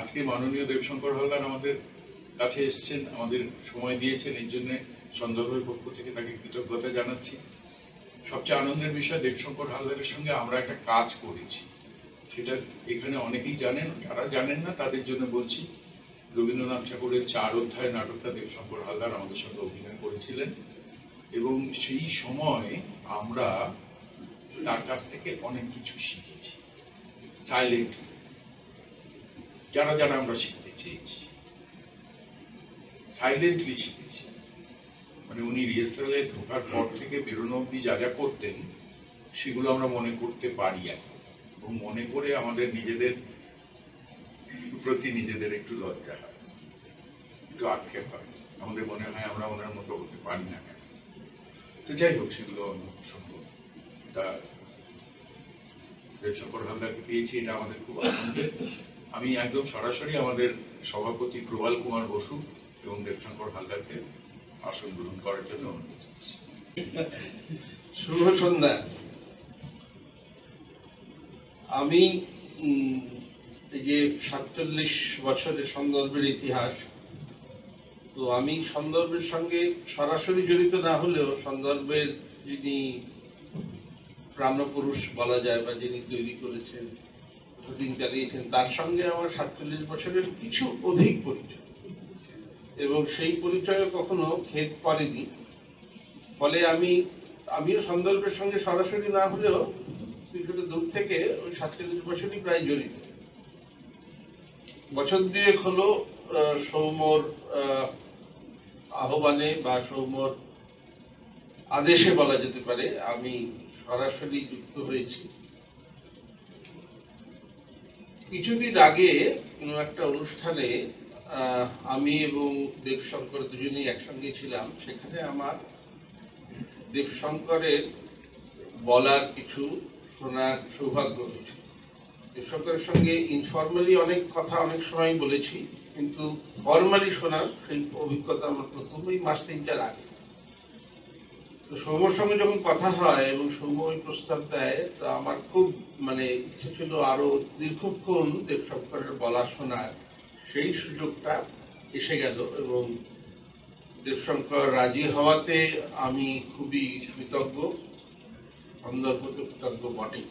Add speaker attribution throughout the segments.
Speaker 1: আজকে মাননীয় দেবশঙ্কর হালদার আমাদের কাছে এসেছেন, আমাদের সময় দিয়েছেন, এই জন্য সন্দর্ভের পক্ষ থেকে তাকে কৃতজ্ঞতা জানাচ্ছি। সবচেয়ে আনন্দের বিষয়, দেবশঙ্কর হালদারের সঙ্গে আমরা একটা কাজ করেছি, সেটা এখানে অনেকেই জানেন, যারা জানেন না তাদের জন্য বলছি। রবীন্দ্রনাথ ঠাকুরের 4 অধ্যায় নাটকটা দেবশঙ্কর হালদার আমাদের সঙ্গে অভিনয় করেছিলেন এবং সেই সময় আমরা তার কাছ থেকে অনেক কিছু শিখেছি সাইলেন্টলি, যারা যারা আমরা শিখতে চেয়েছি সাইলেন্টলি শিখেছি। মানে উনি রিহার্সালে ঢোকার পর থেকে বেরোনো অব্দি যা যা করতেন সেগুলো আমরা মনে করতে পারি এখন, এবং মনে করে আমাদের নিজেদের প্রতি নিজেদের একটু লজ্জা হয়, একটু আক্ষেপ হয়, আমাদের মনে হয় আমরা ওনার মতো হতে পারি না কেন। তো যাই হোক, সেগুলো সম্ভব। তা দেবশঙ্কর হালদারকে পেয়েছি, এটা আমাদের খুব আনন্দের। আমি একদম সরাসরি আমাদের সভাপতি প্রবাল কুমার বসু এবং দেবশঙ্কর হালদারকে আসন গ্রহণ করার জন্য অনুরোধ করছি।
Speaker 2: শুভ সন্ধ্যা। আমি এই যে 47 বছরের সন্দর্ভের ইতিহাস, তো আমি সন্দর্ভের সঙ্গে সরাসরি জড়িত না হলেও সন্দর্ভের যিনি প্রাণপুরুষ বলা যায় বা যিনি তৈরি করেছেন, শুটিং চালিয়েছেন, তার সঙ্গে আমার 47 বছরের কিছু অধিক পরিচয়, এবং সেই পরিচয়ে কখনো খেদ পড়েনি। ফলে আমিও সন্দর্ভের সঙ্গে সরাসরি না হলেও কিছুটা দূর থেকে ওই 47 বছরই প্রায় জড়িত। বছর দুয়েক হলো সৌম্যর আহ্বানে বা সৌম্যর আদেশে বলা যেতে পারে আমি সরাসরি যুক্ত হয়েছি। কিছুদিন আগে কোনো একটা অনুষ্ঠানে আমি এবং দেবশঙ্কর দুজনেই একসঙ্গে ছিলাম। সেখানে আমার দেবশঙ্করের বলার কিছু শোনার সৌভাগ্য হয়েছে। দেবশঙ্করের সঙ্গে ইনফর্মালি অনেক কথা অনেক সময় বলেছি, কিন্তু ফর্মালি শোনার সেই অভিজ্ঞতা আমার প্রথমেই মাস 3-4 আগে। তো সৌম্যর সঙ্গে যখন কথা হয় এবং সৌম্য ওই প্রস্তাব দেয়, তো আমার খুব ইচ্ছে ছিল আরো দীর্ঘক্ষণ দেবশঙ্করের বলা শোনার। সেই সুযোগটা এসে গেল এবং দেবশঙ্কর রাজি হওয়াতে আমি খুবই কৃতজ্ঞ, সন্দর্ভত কৃতজ্ঞ বটেই।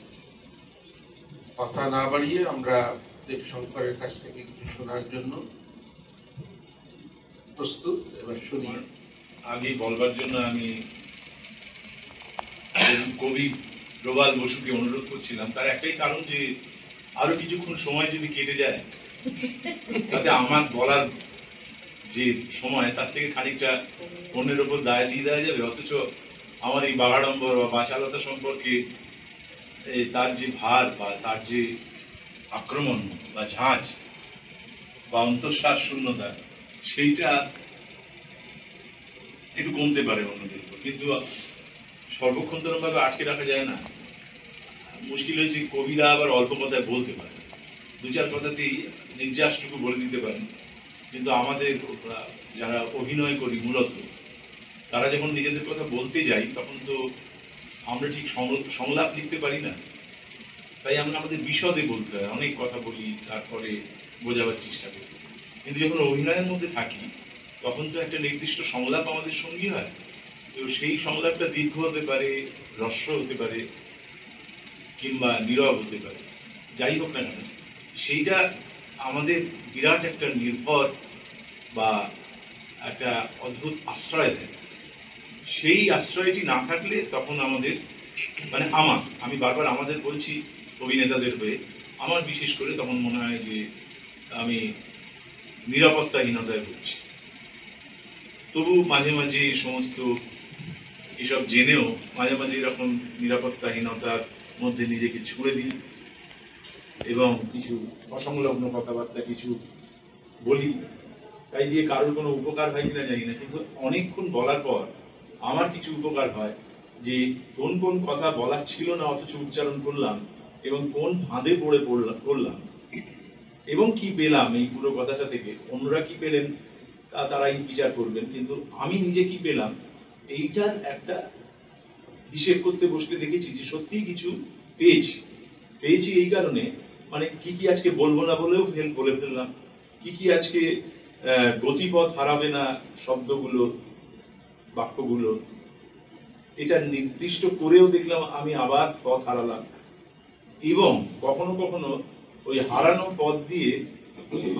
Speaker 2: কথা না বাড়িয়ে আমরা দেবশঙ্করের কাছ থেকে কিছু শোনার জন্য প্রস্তুত। এবার শুনি।
Speaker 3: আগে বলবার জন্য আমি কবি প্রবাল বসুকে অনুরোধ করছিলাম, তার একটাই কারণ যে আরো কিছুক্ষণ সময় যদি কেটে যায় তাতে আমার বলার যে সময় তার থেকে খানিকটা অন্যের ওপর দায় দিয়ে দেওয়া যাবে, অথচ আমার এই বাগাড়ম্বর বা বাচালতা সম্পর্কে তার যে ভার বা তার যে আক্রমণ বা ঝাঁজ বা অন্তঃশ্বাস শূন্যতা, সেইটা একটু কমতে পারে অন্যদের উপর, কিন্তু সর্বক্ষণভাবে আটকে রাখা যায় না। মুশকিল হয়েছে, কবিরা আবার অল্প কথায় বলতে পারে, 2-4 কথাতেই নির্যাসটুকু বলে দিতে পারেন, কিন্তু আমাদের যারা অভিনয় করি মূলত, তারা যখন নিজেদের কথা বলতে যাই তখন তো আমরা ঠিক সংলাপ লিখতে পারি না, তাই আমরা আমাদের বিশদে বলতে হয়, অনেক কথা বলি, তারপরে বোঝাবার চেষ্টা করি। কিন্তু যখন অভিনয়ের মধ্যে থাকি তখন তো একটা নির্দিষ্ট সংলাপ আমাদের সঙ্গী হয়, তো সেই সংলাপটা দীর্ঘ হতে পারে, হ্রস্ব হতে পারে, কিংবা নীরব হতে পারে, যাই হোক না কেন, সেইটা আমাদের বিরাট একটা নির্ভর বা একটা অদ্ভুত আশ্রয় দেয়। সেই আশ্রয়টি না থাকলে তখন আমাদের আমি বারবার আমাদের বলছি অভিনেতাদের হয়ে, আমার বিশেষ করে তখন মনে হয় যে আমি নিরাপত্তাহীনতায় ভুগছি। তবু মাঝে মাঝে সমস্ত এসব জেনেও মাঝে মাঝে এরকম নিরাপত্তাহীনতার মধ্যে নিজেকে ছুঁড়ে দিই এবং কিছু অসংলগ্ন কথাবার্তা কিছু বলি। তাই দিয়ে কারোর কোনো উপকার হয় কিনা জানি না, কিন্তু অনেকক্ষণ বলার পর আমার কিছু উপকার হয়, যে কোন কোন কথা বলার ছিল না অথচ উচ্চারণ করলাম, এবং কোন ফাঁদে পড়লাম এবং কি পেলাম এই পুরো কথাটা থেকে। অন্যরা কি পেলেন তারাই বিচার করবেন, কিন্তু আমি নিজে কি পেলাম এইটার একটা হিসেব করতে বসতে দেখেছি যে সত্যিই কিছু পেয়েছি। এই কারণে মানে কি কি আজকে বলবো না বলেও বলে ফেললাম, কি কি আজকে গতিপথ হারাবে না শব্দগুলো, বাক্যগুলো, এটা নির্দিষ্ট করেও দেখলাম আমি আবার পথ হারালাম। এবং কখনো কখনো ওই হারানো পথ দিয়ে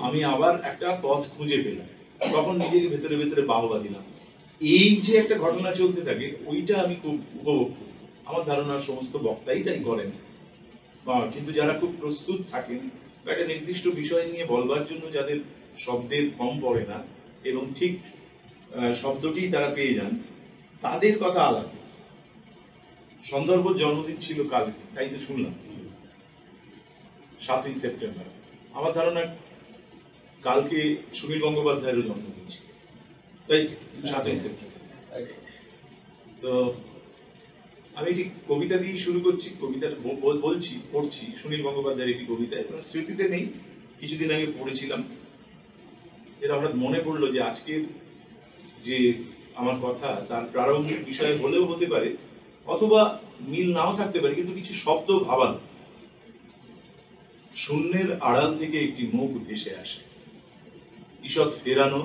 Speaker 3: আমি আবার একটা পথ খুঁজে পেলাম, তখন নিজেকে ভেতরে ভেতরে বাহবা দিলাম। এই যে একটা ঘটনা চলতে থাকে, ওইটা আমি খুব উপভোগ করি। আমার ধারণা সমস্ত বক্তাই তাই করেন, কিন্তু যারা খুব প্রস্তুত থাকেন বা একটা নির্দিষ্ট বিষয় নিয়ে বলবার জন্য যাদের শব্দের কম পড়ে না এবং ঠিক শব্দটি তারা পেয়ে যান, তাদের কথা আলাদা। সন্দর্ভর জন্মদিন ছিল কালকে, তাই তো শুনলাম 7ই সেপ্টেম্বর। আমার ধারণা কালকে সুনীল গঙ্গোপাধ্যায়েরও জন্মদিন ছিল, তাই 7ই সেপ্টেম্বর। তো আমি একটি কবিতা দিয়ে শুরু করছি, কবিতা পড়ছি সুনীল গঙ্গোপাধ্যায়ের একটি কবিতা, স্মৃতিতে নেই, কিছুদিন আগে পড়েছিলাম। এটা হঠাৎ মনে পড়লো যে আজকের যে আমার কথা তার প্রারম্ভিক বিষয় হলেও হতে পারে, অথবা মিল নাও থাকতে পারে, কিন্তু কিছু শব্দ ভাবান। শূন্যের আড়াল থেকে একটি মুখ ভেসে আসে, ঈষৎ ফেরানো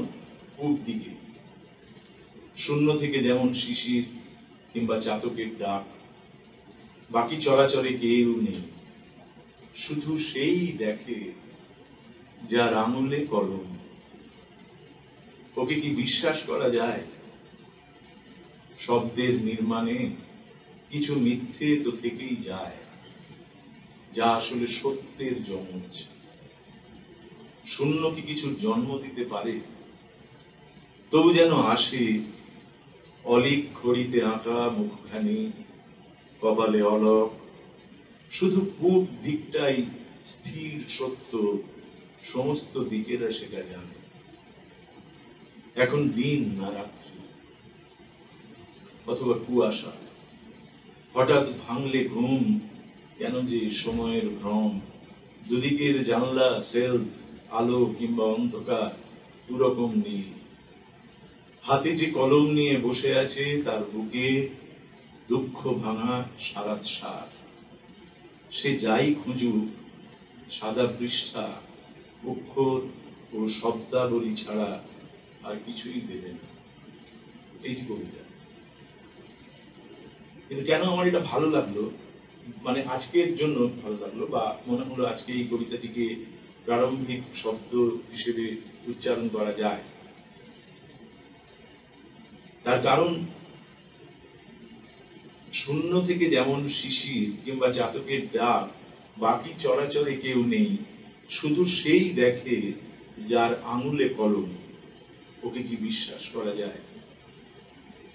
Speaker 3: পূব দিকে। শূন্য থেকে যেমন শিশির কিংবা চাতকের ডাক, বাকি চরাচরে কেউ নেই, শুধু সেই দেখে যার আঙুলে কলম। ওকে কি বিশ্বাস করা যায়? শব্দের নির্মাণে কিছু মিথ্যে তো থেকেই যায়, যা আসলে সত্যের যমজ। শূন্য কি কিছু জন্ম দিতে পারে? তবু যেন আসে অলিক খড়িতে আঁকা মুখখানি, কপালে অলক, শুধু পূব দিকটাই স্থির সত্য, সমস্ত দিকেরা সেটা জানে। এখন দিন না রাত্রি অথবা কুয়াশা, হঠাৎ ভাঙলে ঘুম, কেন যে সময়ের ভ্রম। দুদিকের জানলা সেল, আলো কিংবা অন্ধকার দুরকম নীল। হাতে যে কলম নিয়ে বসে আছে তার বুকে দুঃখ ভাঙা সারাত সার। সে যাই খুঁজুক, সাদা পৃষ্ঠা, অক্ষর ও শব্দাবলী ছাড়া আর কিছুই দেবে না। এই কবিতা। কিন্তু কেন আমার এটা ভালো লাগলো, মানে আজকের জন্য ভালো লাগলো, বা মনে হলো আজকে এই কবিতাটিকে প্রারম্ভিক শব্দ হিসেবে উচ্চারণ করা যায়, তার কারণ শূন্য থেকে যেমন শিশির কিংবা চাতকের ডাক, বাকি চরাচরে কেউ নেই, শুধু সেই দেখে যার আঙুলে কলম। ওকে কি বিশ্বাস করা যায়?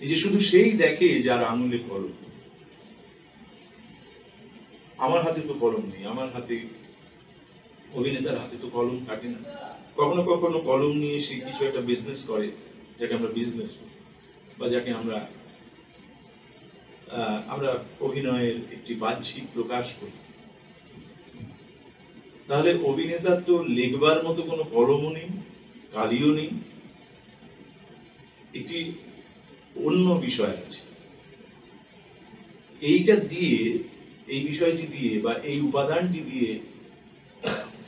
Speaker 3: এই যে শুধু সেই দেখে যার আঙুলে কলম। আমার হাতে তো কলম নেই, আমার হাতে, অভিনেতার হাতে তো কলম থাকে না। কখনো কখনো কলম নিয়ে সে কিছু একটা বিজনেস করে, যাকে আমরা বিজনেস করি, বা যাকে আমরা অভিনয়ের একটি বাহ্যিক প্রকাশ করি। তাহলে অভিনেতার তো লিখবার মতো কোনো কলমও নেই, কালিও নেই। একটি অন্য বিষয় আছে, এইটা দিয়ে, এই বিষয়টি দিয়ে বা এই উপাদানটি দিয়ে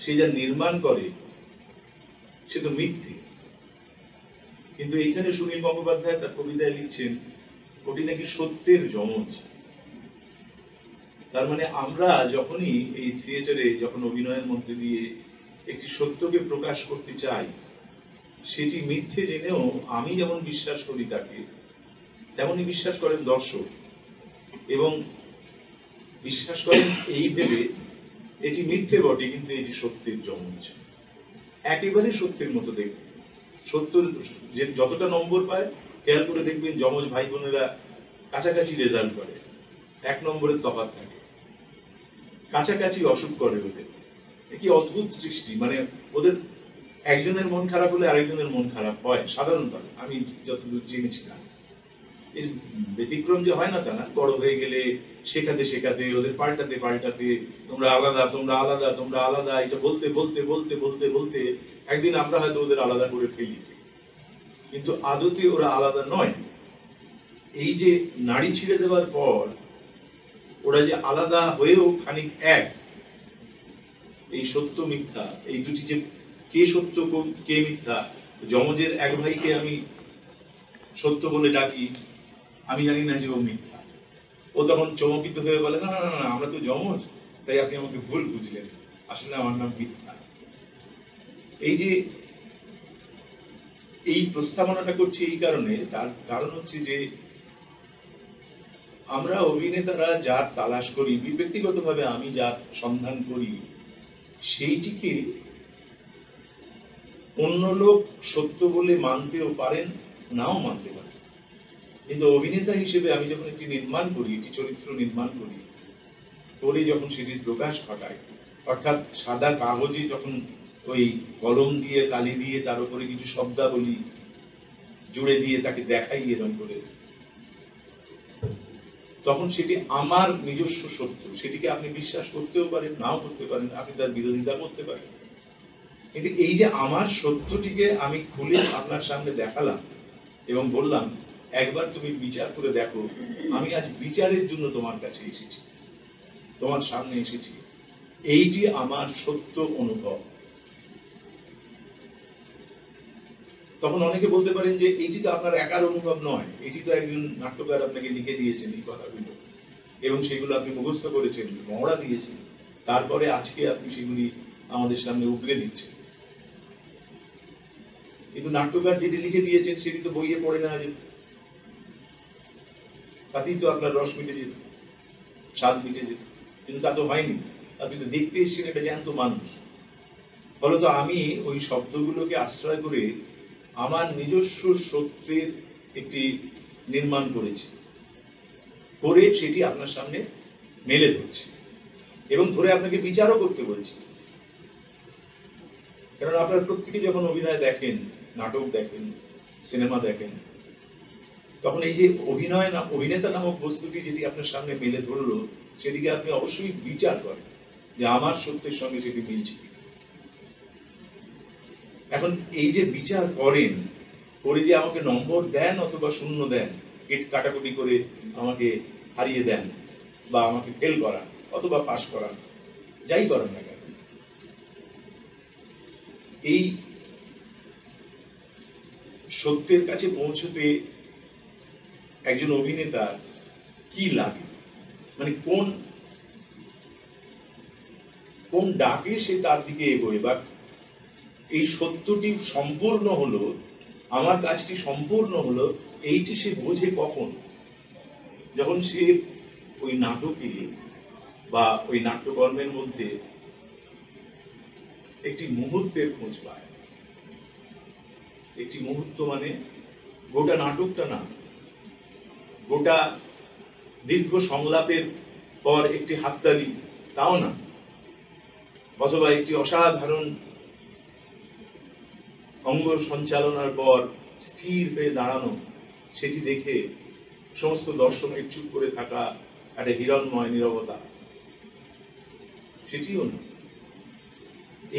Speaker 3: সে যা নির্মাণ করে সে তো মিথ্যে। কিন্তু এইখানে সুনীল গঙ্গোপাধ্যায় তার কবিতায় লিখছেন ওটি নাকি সত্যের যমজ। তার মানে আমরা যখনই এই থিয়েটারে যখন অভিনয়ের মধ্যে দিয়ে একটি সত্যকে প্রকাশ করতে চাই, সেটি মিথ্যে জেনেও আমি যেমন বিশ্বাস করি তাকে, তেমনই বিশ্বাস করেন দর্শক, এবং বিশ্বাস করেন এই ভেবে এটি মিথ্যে বটে কিন্তু এটি সত্যের যমজ, একেবারে সত্যের মতো দেখতে। সত্য যে যতটা নম্বর পায়, খেয়াল করে দেখবেন যমজ ভাই বোনেরা কাছাকাছি রেজাল্ট করে, 1 নম্বরের তফাৎ থাকে, কাছাকাছি অসুখ করে ওদের। কি অদ্ভুত সৃষ্টি! মানে ওদের একজনের মন খারাপ হলে আরেকজনের মন খারাপ হয় সাধারণত, আমি যতদূর জেনেছিলাম। এর ব্যতিক্রম যে হয় না তা না, বড় হয়ে গেলে শেখাতে শেখাতে ওদের পাল্টাতে পাল্টাতে তোমরা আলাদা, তোমরা আলাদা, তোমরা আলাদা, এটা বলতে বলতে বলতে বলতে বলতে একদিন আমরা হয়তো ওদের আলাদা করে ফেলি, কিন্তু আদতে ওরা আলাদা নয়। এই যে নাড়ি ছিঁড়ে দেওয়ার পর ওরা যে আলাদা হয়েও খানিক এক, এই সত্য মিথ্যা, এই দুটি যে কে সত্য কে মিথ্যা, যমজের এক ভাইকে আমি সত্য বলে ডাকি, আমি জানি না যে ও মিথ্যা। ও তখন চমকিত হয়ে বলে, না না না না, আমরা তো যমজ, তাই আপনি আমাকে ভুল বুঝলেন, আসলে আমার নাম মিথ্যা। এই যে এই প্রস্তাবনাটা করছি এই কারণে, তার কারণ হচ্ছে যে আমরা অভিনেতারা যার তালাশ করি, ব্যক্তিগতভাবে আমি যার সন্ধান করি, সেইটিকে অন্য লোক সত্য বলে মানতেও পারেন, নাও মানতে পারেন। কিন্তু অভিনেতা হিসেবে আমি যখন একটি নির্মাণ করি, একটি চরিত্র নির্মাণ করি, করে যখন সেটির প্রকাশ ঘটায়, অর্থাৎ সাদা কাগজে যখন ওই কলম দিয়ে কালি দিয়ে তার উপরে কিছু শব্দাবলী জুড়ে দিয়ে তাকে দেখাই এরকম করে, তখন সেটি আমার নিজস্ব সত্য। সেটিকে আপনি বিশ্বাস করতেও পারেন, নাও করতে পারেন, আপনি তার বিরোধিতা করতে পারেন। কিন্তু এই যে আমার সত্যটিকে আমি খুলে আপনার সামনে দেখালাম এবং বললাম, একবার তুমি বিচার করে দেখো, আমি আজ বিচারের জন্য তোমার কাছে এসেছি, তোমার সামনে এসেছি, এইটি আমার সত্য অনুভব। তখন অনেকে বলতে পারেন যে এইটি তো আপনার একার অনুভব নয়, এটি তো একজন নাট্যকার আপনাকে লিখে দিয়েছেন এই কথাগুলো, এবং সেগুলো আপনি মুখস্থ করেছেন, মহড়া দিয়েছেন, তারপরে আজকে আপনি সেগুলি আমাদের সামনে উগড়ে দিচ্ছেন। কিন্তু নাট্যকার যেটি লিখে দিয়েছেন সেটি তো বইয়ে পড়ে না যেত, তাতেই তো আপনার রস মিটে যেত, স্বাদ মিটে যেত। কিন্তু তা তো হয়নি, আপনি তো দেখতে এসেছেন এটা জ্যান্ত মানুষ। ফলত আমি ওই শব্দগুলোকে আশ্রয় করে আমার নিজস্ব সত্যের একটি নির্মাণ করেছি, করে সেটি আপনার সামনে মেলে ধরছি এবং ধরে আপনাকে বিচারও করতে বলছি। কারণ আপনারা প্রত্যেকে যখন অভিনয় দেখেন, নাটক দেখেন, সিনেমা দেখেন, তখন এই যে অভিনেতা নামক বস্তুটি যেটি আপনার সামনে মেলে ধরলো, সেটিকে আপনি অবশ্যই বিচার করেন যে আমার সত্যের সঙ্গে সেটি মিলছে। এখন এই যে বিচার করেন, করে যে আমাকে নম্বর দেন অথবা শূন্য দেন, কাটাকুটি করে আমাকে হারিয়ে দেন বা আমাকে ফেল করান অথবা পাস করান, যাই করেন না কেন, এই সত্যের কাছে পৌঁছতে একজন অভিনেতা কি লাগে, মানে কোন কোন ডাকে সে তার দিকে এগোয়, বা এই সত্যটি সম্পূর্ণ হলো, আমার কাজটি সম্পূর্ণ হলো, এইটি সে বোঝে কখন? যখন সে ওই নাটকে বা ওই নাট্যকর্মের মধ্যে একটি মুহূর্তের খোঁজ পায়। একটি মুহূর্ত মানে গোটা নাটকটা না, গোটা দীর্ঘ সংলাপের পর একটি হাততালি, তাও না, অথবা একটি অসাধারণ অঙ্গ সঞ্চালনার পর স্থির হয়ে দাঁড়ানো, সেটি দেখে সমস্ত দর্শকের চুপ করে থাকা একটা হিরণময় নীরবতা, সেটিও না।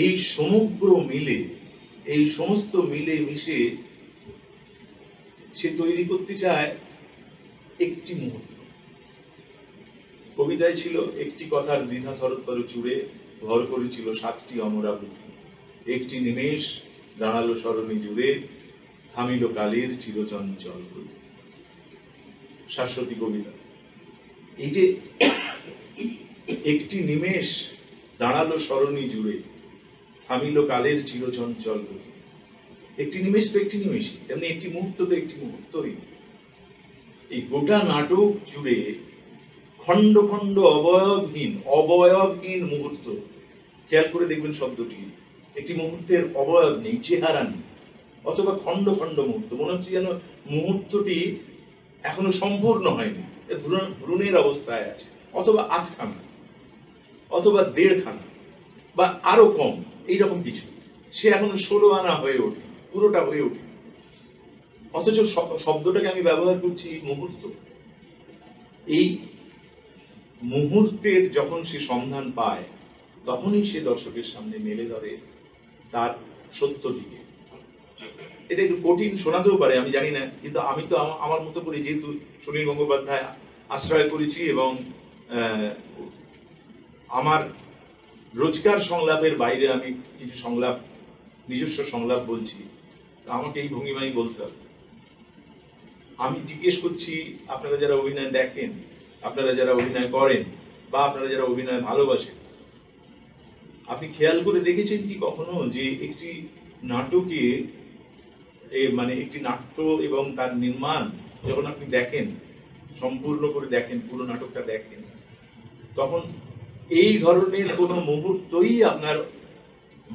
Speaker 3: এই সমগ্র মিলে, এই সমস্ত মিলে মিশে সে তৈরি করতে চায় একটি মুহূর্ত। কবিতায় ছিল, একটি কথার দ্বিধা থরথর চূড়ে ভর করেছিল 7টি অমরাবতী, একটি নিমেষ দাঁড়ালো সরণি জুড়ে, থামিল কালের চিরচঞ্চল করে। শাশ্বতী কবিতা। এই যে একটি নিমেষ দাঁড়ালো সরণি জুড়ে, থামিল কালের চিরচঞ্চল গতি। একটি নিমেষ তো একটি নিমেষই, তেমনি একটি মুহূর্ত তো একটি মুহূর্তই। এই গোটা নাটক জুড়ে খণ্ড খণ্ড অবয়বহীন মুহূর্ত। খেয়াল করে দেখবেন শব্দটি, একটি মুহূর্তের অবয়ব নেই, চেহারা নেই, অথবা খণ্ড খণ্ড মুহূর্ত। মনে হচ্ছে যেন মুহূর্তটি এখনো সম্পূর্ণ হয়নি, ভ্রূণের অবস্থায় আছে, অথবা আধখানা, অথবা 1.5 খানা, বা আরো কম, এইরকম কিছু। সে এখনো 16 আনা হয়ে ওঠে, পুরোটা হয়ে ওঠে। অথচ শব্দটাকে আমি ব্যবহার করছি মুহূর্ত। এই মুহূর্তের যখন সে সন্ধান পায়, তখনই সে দর্শকের সামনে মেলে ধরে তার সত্যটিকে। এটা একটু কঠিন শোনাতেও পারে, আমি জানি না, কিন্তু আমি তো আমার মতো করে, যেহেতু সুনীল গঙ্গোপাধ্যায় আশ্রয় করেছি এবং আমার রোজকার সংলাপের বাইরে আমি কিছু সংলাপ, নিজস্ব সংলাপ বলছি, আমাকে এই ভঙ্গিমাই বলতে হবে। আমি জিজ্ঞেস করছি, আপনারা যারা অভিনয় দেখেন, আপনারা যারা অভিনয় করেন, বা আপনারা যারা অভিনয় ভালোবাসেন, আপনি খেয়াল করে দেখেছেন কি কখনো যে একটি নাটকে মানে একটি নাট্য এবং তার নির্মাণ যখন আপনি দেখেন, সম্পূর্ণ করে দেখেন, পুরো নাটকটা দেখেন, তখন এই ধরনের কোনো মুহূর্তই আপনার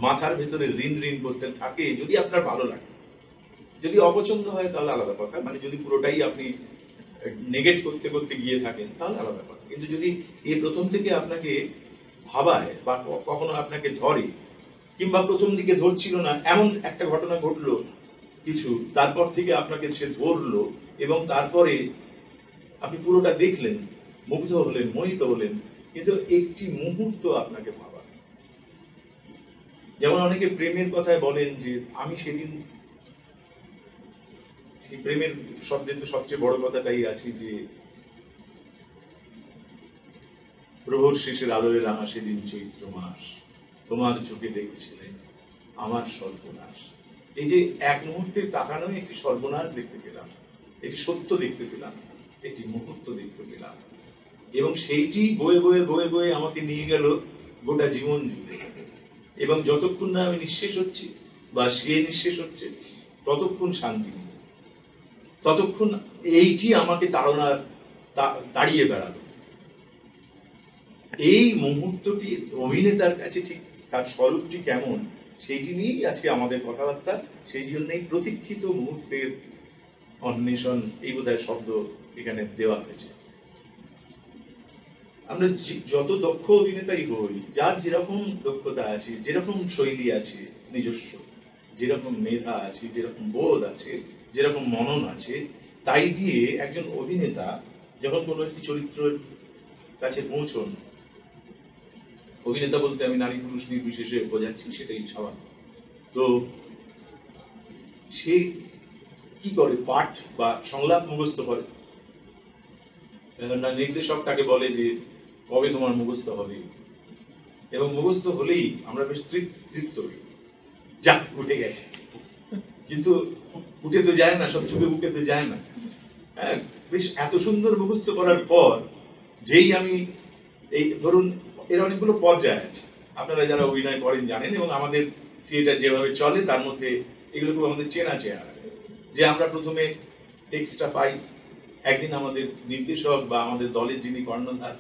Speaker 3: মাথার ভেতরে রিন রিন করতে থাকে, যদি আপনার ভালো লাগে। যদি অপছন্দ হয় তাহলে আলাদা কথা, মানে যদি পুরোটাই আপনি নেগেট করতে করতে গিয়ে থাকেন তাহলে আলাদা কথা। কিন্তু যদি এই প্রথম থেকে আপনাকে ভাবায় বা কখনো আপনাকে ধরে, কিংবা প্রথম দিকে ধরছিল না, এমন একটা ঘটনা ঘটলো কিছু, তারপর থেকে আপনাকে সে ধরলো এবং তারপরে আপনি পুরোটা দেখলেন, মুগ্ধ হলেন, মোহিত হলেন, কিন্তু একটি মুহূর্ত আপনাকে ভাবা। যেমন অনেকে প্রেমের কথায় বলেন যে আমি সেদিন, সেই প্রেমের শব্দে তো সবচেয়ে বড় কথাটাই আছে যে প্রহর শেষের আলোয় রাঙা সেদিন চৈত্র মাস, তোমার চোখে দেখেছিলেন আমার সর্বনাশ। এই যে এক মুহূর্তের তাকানোয় একটি সর্বনাশ দেখতে পেলাম, একটি সত্য দেখতে পেলাম, একটি মুহূর্ত দেখতে পেলাম, এবং সেইটি বয়ে বয়ে বয়ে বয়ে আমাকে নিয়ে গেল গোটা জীবন জুড়ে। এবং যতক্ষণ না আমি নিঃশেষ হচ্ছি বা সে নিঃশেষ হচ্ছে, ততক্ষণ শান্তি নেই, ততক্ষণ এইটি আমাকে তাড়িয়ে বেড়ালো। এই মুহূর্তটি অভিনেতার কাছে ঠিক তার স্বরূপটি কেমন, সেইটি নিয়েই আজকে আমাদের কথাবার্তা। সেই জন্যই প্রতীক্ষিত মুহূর্তের অন্বেষণ, এই বোধহয় শব্দ এখানে দেওয়া হয়েছে। আমরা যত দক্ষ অভিনেতাই হই, যার যেরকম দক্ষতা আছে, যেরকম শৈলী আছে নিজস্ব, যেরকম মেধা আছে, যেরকম বোধ আছে, যেরকম মনন আছে, তাই দিয়ে একজন অভিনেতা যখন কোনো একটি চরিত্রের কাছে পৌঁছন, অভিনেতা বলতে আমি নারী পুরুষ নির্বিশেষে বোঝাচ্ছি, সেটাই স্বাভাবিক। তো সে কি করে, পাঠ বা সংলাপ মুখস্থ করে। নির্দেশক তাকে বলে যে কবে তোমার মুখস্থ হবে, এবং মুখস্থ হলেই আমরা বেশ তৃপ্ত হই, যাক উঠে গেছে। কিন্তু উঠে তো যায় না, সব চুপে বুকে তো যায় না। হ্যাঁ, বেশ এত সুন্দর মুখস্থ করার পর যেই আমি এই ধরুন, এর অনেকগুলো পর্যায় আছে, আপনারা যারা অভিনয় করেন জানেন, এবং আমাদের থিয়েটার যেভাবে চলে তার মধ্যে এগুলো খুব আমাদের চেনা চেহারা। যে আমরা প্রথমে টেক্সটটা পাই, একদিন আমাদের নির্দেশক বা আমাদের দলের যিনি কর্ণধার,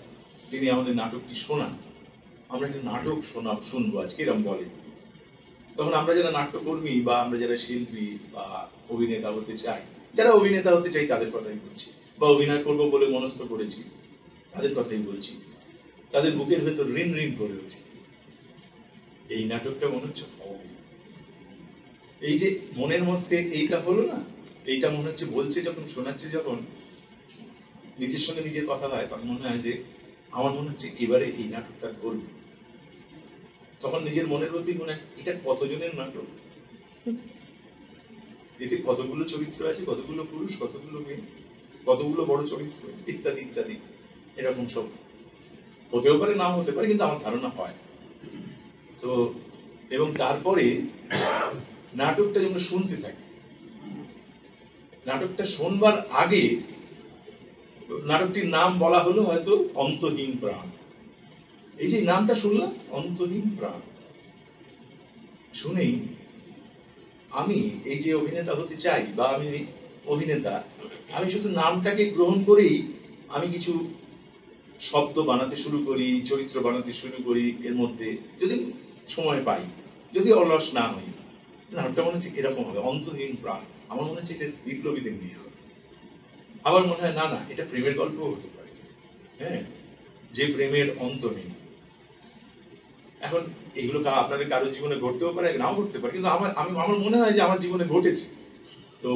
Speaker 3: তিনি আমাদের নাটকটি শোনান, আমরা একটা নাটক শুনবো আজকে এরকম বলে। তখন আমরা যারা নাট্যকর্মী বা আমরা যারা শিল্পী বা অভিনেতা হতে চাই, যারা অভিনেতা হতে চাই তাদের কথাই বলছি, বা অভিনয় করবো বলে মনস্থ করেছি তাদের কথাই বলছি, তাদের বুকের ভেতর ঋণ ঋণ করে ওঠে। এই নাটকটা মনে হচ্ছে এই যে মনের মধ্যে এইটা হলো না, এইটা মনে হচ্ছে বলছে যখন, শোনাচ্ছে যখন, নিজের সঙ্গে নিজের কথা হয়, তখন মনে হয় যে আমার মনে হচ্ছে এবারে এই নাটকটা ধরবে। তখন নিজের মনের মধ্যেই মনে হয় এটা কতজনের নাটক, এতে কতগুলো চরিত্র আছে, কতগুলো পুরুষ, কতগুলো মেয়ে, কতগুলো বড় চরিত্র, ইত্যাদি ইত্যাদি, এরকম সব হতেও পারে, নাও হতে পারে, কিন্তু আমার ধারণা হয়। তো এবং তারপরে নাটকটা যখন শুনতে থাকি, নাটকটা শোনবার আগে নাটকটির নাম বলা হলো হয়তো অন্তহীন প্রাণ। এই যে নামটা শুনলাম, অন্তহীন প্রাণ, শুনেই আমি এই যে অভিনেতা হতে চাই বা আমি অভিনেতা, আমি শুধু নামটাকে গ্রহণ করেই আমি কিছু শব্দ বানাতে শুরু করি, চরিত্র বানাতে শুরু করি, এর মধ্যে যদি সময় পাই, যদি অলস না হই। নামটা মনে হচ্ছে এরকম হবে, অন্তহীন প্রাণ। আমার মনে হচ্ছে এটা বিপ্লবীদের নিয়ে হবে। আবার মনে হয় না না, এটা প্রেমের গল্পও হতে পারে, হ্যাঁ, যে প্রেমের অন্ত নেই। এখন এগুলো আপনাদের কারোর জীবনে ঘটতেও পারে, নাও ঘটতে পারে, কিন্তু আমার মনে হয় যে আমার জীবনে ঘটেছে। তো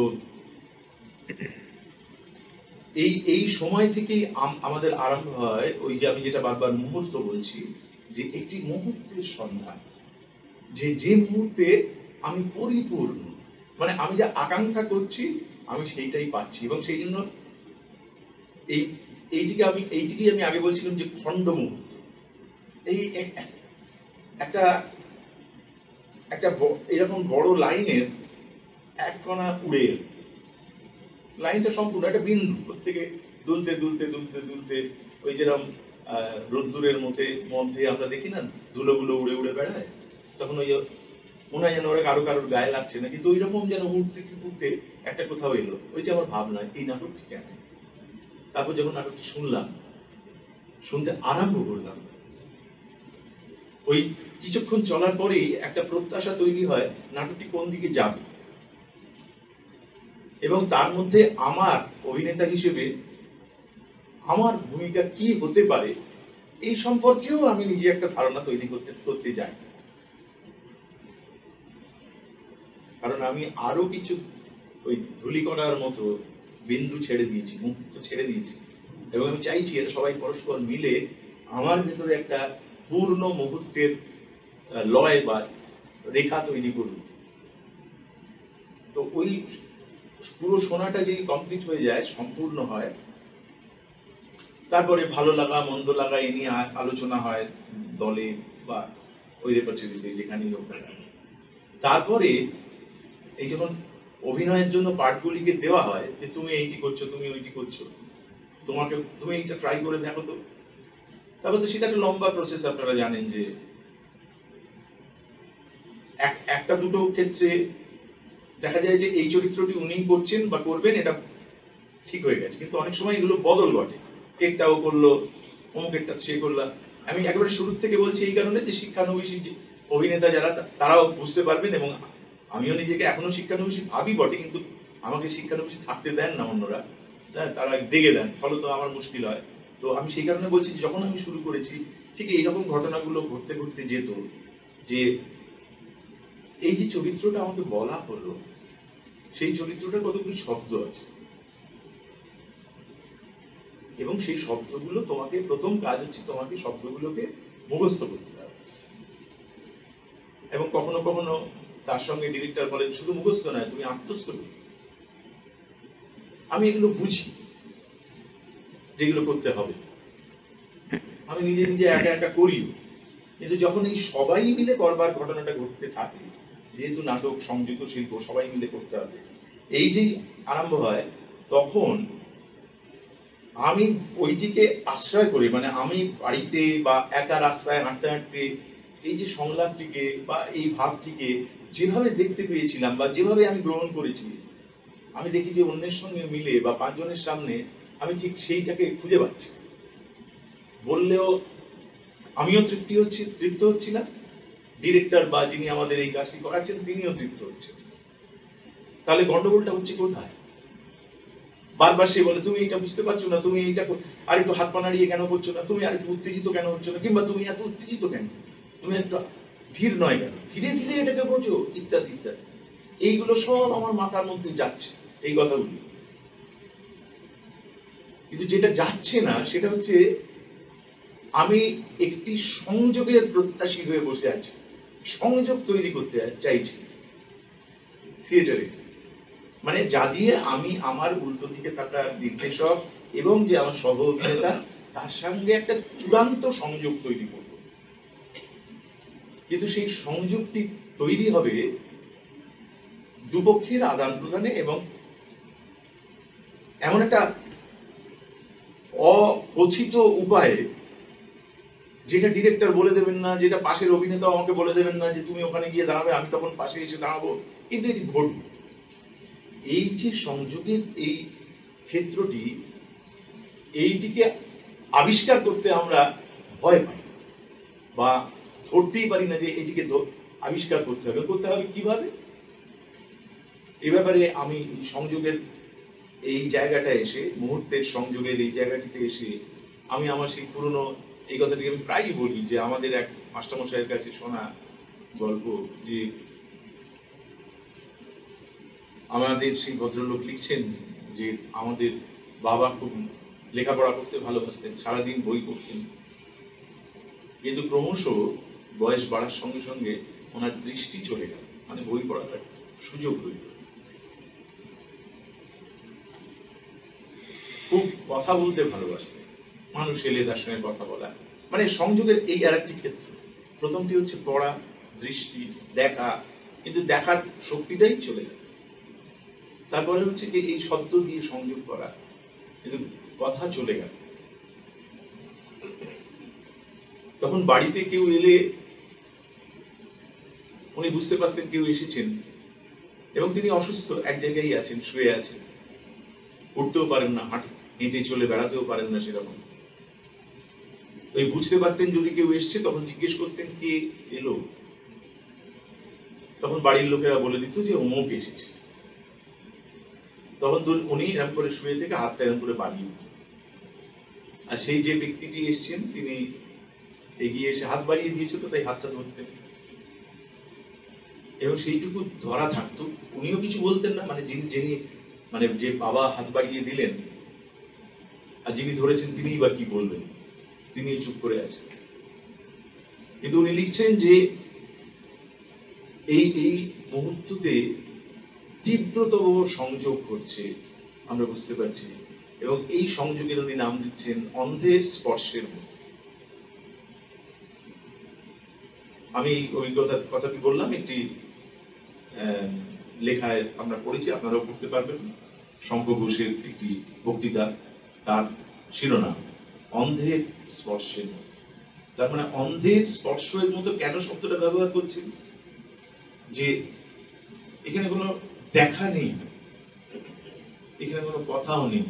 Speaker 3: এই সময় থেকেই আমাদের আরম্ভ হয় ওই যে আমি যেটা বারবার মুহূর্ত বলছি, যে একটি মুহূর্তের সন্ধান, যে মুহূর্তে আমি পরিপূর্ণ, মানে আমি যা আকাঙ্ক্ষা করছি আমি সেইটাই পাচ্ছি। এবং সেই জন্য এইটিকেই আমি আগে বলছিলাম যে খণ্ড মুহূর্ত।
Speaker 4: একটা একটা এরকম বড় লাইনের এক কণা উড়ে এলো। লাইনটা সম্পূর্ণ একটা বিন্দু, প্রত্যেকে দুলতে দুলতে দুলতে দুলতে ওই যেরকম রোদ্দুরের মধ্যে আমরা দেখি না ধুলোগুলো উড়ে উড়ে বেড়ায়, তখন ওই মনে হয় যেন ওরা কারোর গায়ে লাগছে না, কিন্তু ওই রকম যেন উঠতে উঠতে একটা কোথাও এলো। ওই যে আমার ভাবনা এই নাটকটি কেন। তারপর যখন নাটকটি শুনতে আরম্ভ করলাম, ওই কিছুক্ষণ চলার পরেই একটা প্রত্যাশা তৈরি হয় নাটকটি কোন দিকে যাবে, এবং তার মধ্যে আমার অভিনেতা হিসেবে আমার ভূমিকা কি হতে পারে এই সম্পর্কেও আমি নিজে একটা ধারণা তৈরি করতে যাই। কারণ আমি আরো কিছু ওই ধূলিকণার মতো বিন্দু ছেড়ে দিয়েছি, মুক্ত ছেড়ে দিয়েছি, এবং আমি চাইছি এরা সবাই পরস্পর মিলে আমার ভেতরে একটা পূর্ণ মুহূর্তের লয় বা রেখা তৈরি করুন। তো ওই পুরো শোনাটা যেই কমপ্লিট হয়ে যায়, সম্পূর্ণ হয়, তারপরে ভালো লাগা মন্দ লাগা এ নিয়ে আলোচনা হয় দলে বা ওই রেপার্টরিতে যেখানেই হোক না। তারপরে এই যখন অভিনয়ের জন্য পার্টগুলিকে দেওয়া হয় যে তুমি এইটি করছো, তুমি ওইটি করছো, তুমি এইটা ট্রাই করে দেখো তো, তারপর তো সেটা একটা লম্বা প্রসেস। আপনারা জানেন যে একটা দুটো ক্ষেত্রে দেখা যায় যে এই চরিত্রটি উনি করছেন বা করবেন, এটা ঠিক হয়ে গেছে, কিন্তু অনেক সময় এগুলো বদল ঘটে, কেকটাও করলো, অমুকেরটা সে করলাম। আমি একেবারে শুরুর থেকে বলছি এই কারণে যে শিক্ষানবিশী অভিনেতা যারা তারাও বুঝতে পারবেন, এবং আমিও নিজেকে এখনো শিক্ষানবিশী ভাবি বটে, কিন্তু আমাকে শিক্ষানবিশী থাকতে দেন না অন্যরা, তারা দেখে দেন, ফলে তো আমার মুশকিল হয়। তো আমি সেই কারণে বলছি যে যখন আমি শুরু করেছি ঠিক এইরকম ঘটনাগুলো ঘটতে ঘটতে যেত, যে এই যে চরিত্রটা আমাকে বলা হলো, সেই চরিত্রটার কতগুলি শব্দ আছে, এবং সেই শব্দগুলো তোমাকে, প্রথম কাজ হচ্ছে তোমাকে শব্দগুলোকে মুখস্থ করতে হবে। এবং কখনো কখনো তার সঙ্গে ডিরেক্টর বলেন শুধু মুখস্থ নয়, তুমি আত্মস্থ করবে। আমি এগুলো বুঝি যেগুলো করতে হবে, আমি নিজে নিজে একা একা করিও, কিন্তু যখন এই সবাই মিলে করবার ঘটনাটা ঘটতে থাকে, যেহেতু নাটক সংযুক্ত শিল্প, সবাই মিলে করতে হবে, এই যেই আরম্ভ হয়, তখন আমি ওইটিকে আশ্রয় করি, মানে আমি বাড়িতে বা একা রাস্তায় হাঁটতে হাঁটতে এই যে সংলাপটিকে বা এই ভাবটিকে যেভাবে দেখতে পেয়েছিলাম বা যেভাবে আমি গ্রহণ করেছি, আমি দেখি যে অন্যের সঙ্গে মিলে বা পাঁচজনের সামনে আমি ঠিক সেইটাকে খুঁজে পাচ্ছি। বললেও আমিও তৃপ্ত হচ্ছিলাম, ডিরেক্টর বা যিনি আমাদের এই কাজটি করাচ্ছেন তিনিও তৃপ্ত হচ্ছেন। তাহলে গন্ডগোলটা হচ্ছে কোথায়? বারবার সে বলে তুমি এটা বুঝতে পারছো না, তুমি এইটা আর একটু হাত পা নাড়িয়ে কেন করছো না, তুমি আর একটু উত্তেজিত কেন হচ্ছ না, কিংবা তুমি এত উত্তেজিত কেন, তুমি একটু ধীর নয় কেন, ধীরে ধীরে এটাকে বোঝো, ইত্যাদি ইত্যাদি। এইগুলো সব আমার মাথার মধ্যে যাচ্ছে, এই কথাগুলি। কিন্তু যেটা যাচ্ছে না সেটা হচ্ছে আমি একটি সংযোগের প্রত্যাশী হয়ে বসে আছি, সংযোগ তৈরি করতে চাইছি থিয়েটারে, মানে যা দিয়ে আমি আমার উল্টো দিকে থাকা নির্দেশক এবং যে আমার সহ অভিনেতা তার সঙ্গে একটা চূড়ান্ত সংযোগ তৈরি করব। কিন্তু সেই সংযোগটি তৈরি হবে দুপক্ষের আদান প্রদানে, এবং এমন একটা অকথিত উপায়ে, যেটা ডিরেক্টর বলে দেবেন না, যেটা পাশের অভিনেতা আমাকে বলে দেবেন না যে তুমি ওখানে গিয়ে দাঁড়াবে, আমি তখন পাশে এসে দাঁড়াবো, কিন্তু এটি ঘটবে। এই যে সংযোগের এই ক্ষেত্রটি, এইটিকে আবিষ্কার করতে আমরা ভয় পাই বা ধরতেই পারি না যে এটিকে আবিষ্কার করতে হবে কিভাবে। এ ব্যাপারে আমি সংযোগের এই জায়গাটা এসে, মুহূর্তের সংযোগের এই জায়গাটিতে এসে আমি আমার সেই পুরনো এই কথাটিকে আমি প্রায়ই বলি, যে আমাদের এক মাস্টারমশাইয়ের কাছে শোনা গল্প, যে আমাদের সেই ভদ্রলোক লিখছেন যে আমাদের বাবা খুব লেখাপড়া করতে ভালোবাসতেন, সারাদিন বই পড়তেন, কিন্তু ক্রমশ বয়স বাড়ার সঙ্গে সঙ্গে ওনার দৃষ্টি চলে গেল, মানে বই পড়ার সুযোগ হইল। খুব কথা বলতে ভালোবাসতেন, মানুষ এলে তার সঙ্গে কথা বলা, মানে সংযোগের এই আর একটি ক্ষেত্র। প্রথমটি হচ্ছে পড়া, দৃষ্টি, দেখা, কিন্তু দেখার শক্তিটাই চলে গেল। তারপরে হচ্ছে যে এই শব্দ দিয়ে সংযোগ করা, কিন্তু কথা চলে গেল। তখন বাড়িতে কেউ এলে উনি বুঝতে পারতেন কেউ এসেছেন এবং তিনি অসুস্থ, এক জায়গায় আছেন, শুয়ে আছেন, উঠতেও পারেন না, হেঁটে চলে বেড়াতেও পারেন না সেরকম। ওই বুঝতে পারতেন যদি কেউ এসছে, তখন জিজ্ঞেস করতেন কে এলো, তখন বাড়ির লোকেরা বলে দিত যে অমুক এসেছে। তখন উনি এরকম করে শুয়ে থেকে হাতটা এরকম করে বাড়িয়ে দিত, আর সেই যে ব্যক্তিটি এসছেন তিনি এগিয়ে এসে হাত বাড়িয়ে দিয়েছিল, তাই হাতটা ধরতেন এবং সেইটুকু ধরা থাকতো। উনিও কিছু বলতেন না, মানে যিনি মানে যে বাবা হাত বাড়িয়ে দিলেন আর যিনি ধরেছেন তিনিই বা কি বলবেন, তিনি চুপ করে আছেন। কিন্তু উনি লিখছেন যে এই মুহূর্ততে তীব্রতম সংযোগ ঘটছে, আমরা বুঝতে পারছি, এবং এই সংযোগের উনি নাম দিচ্ছেন অন্ধের স্পর্শের মতো। আমি অভিজ্ঞতার কথাটি বললাম, একটি লেখায় আমরা পড়েছি, আপনারাও পড়তে পারবেন, শঙ্খ ঘোষের একটি বক্তৃতা, তার শিরোনাম অন্ধের স্পর্শের মতো। তার মানে অন্ধের স্পর্শের মতো কেন শব্দটা ব্যবহার করছি? যে এখানে কোনো দেখা নেই, এখানে কোনো কথাও নেই,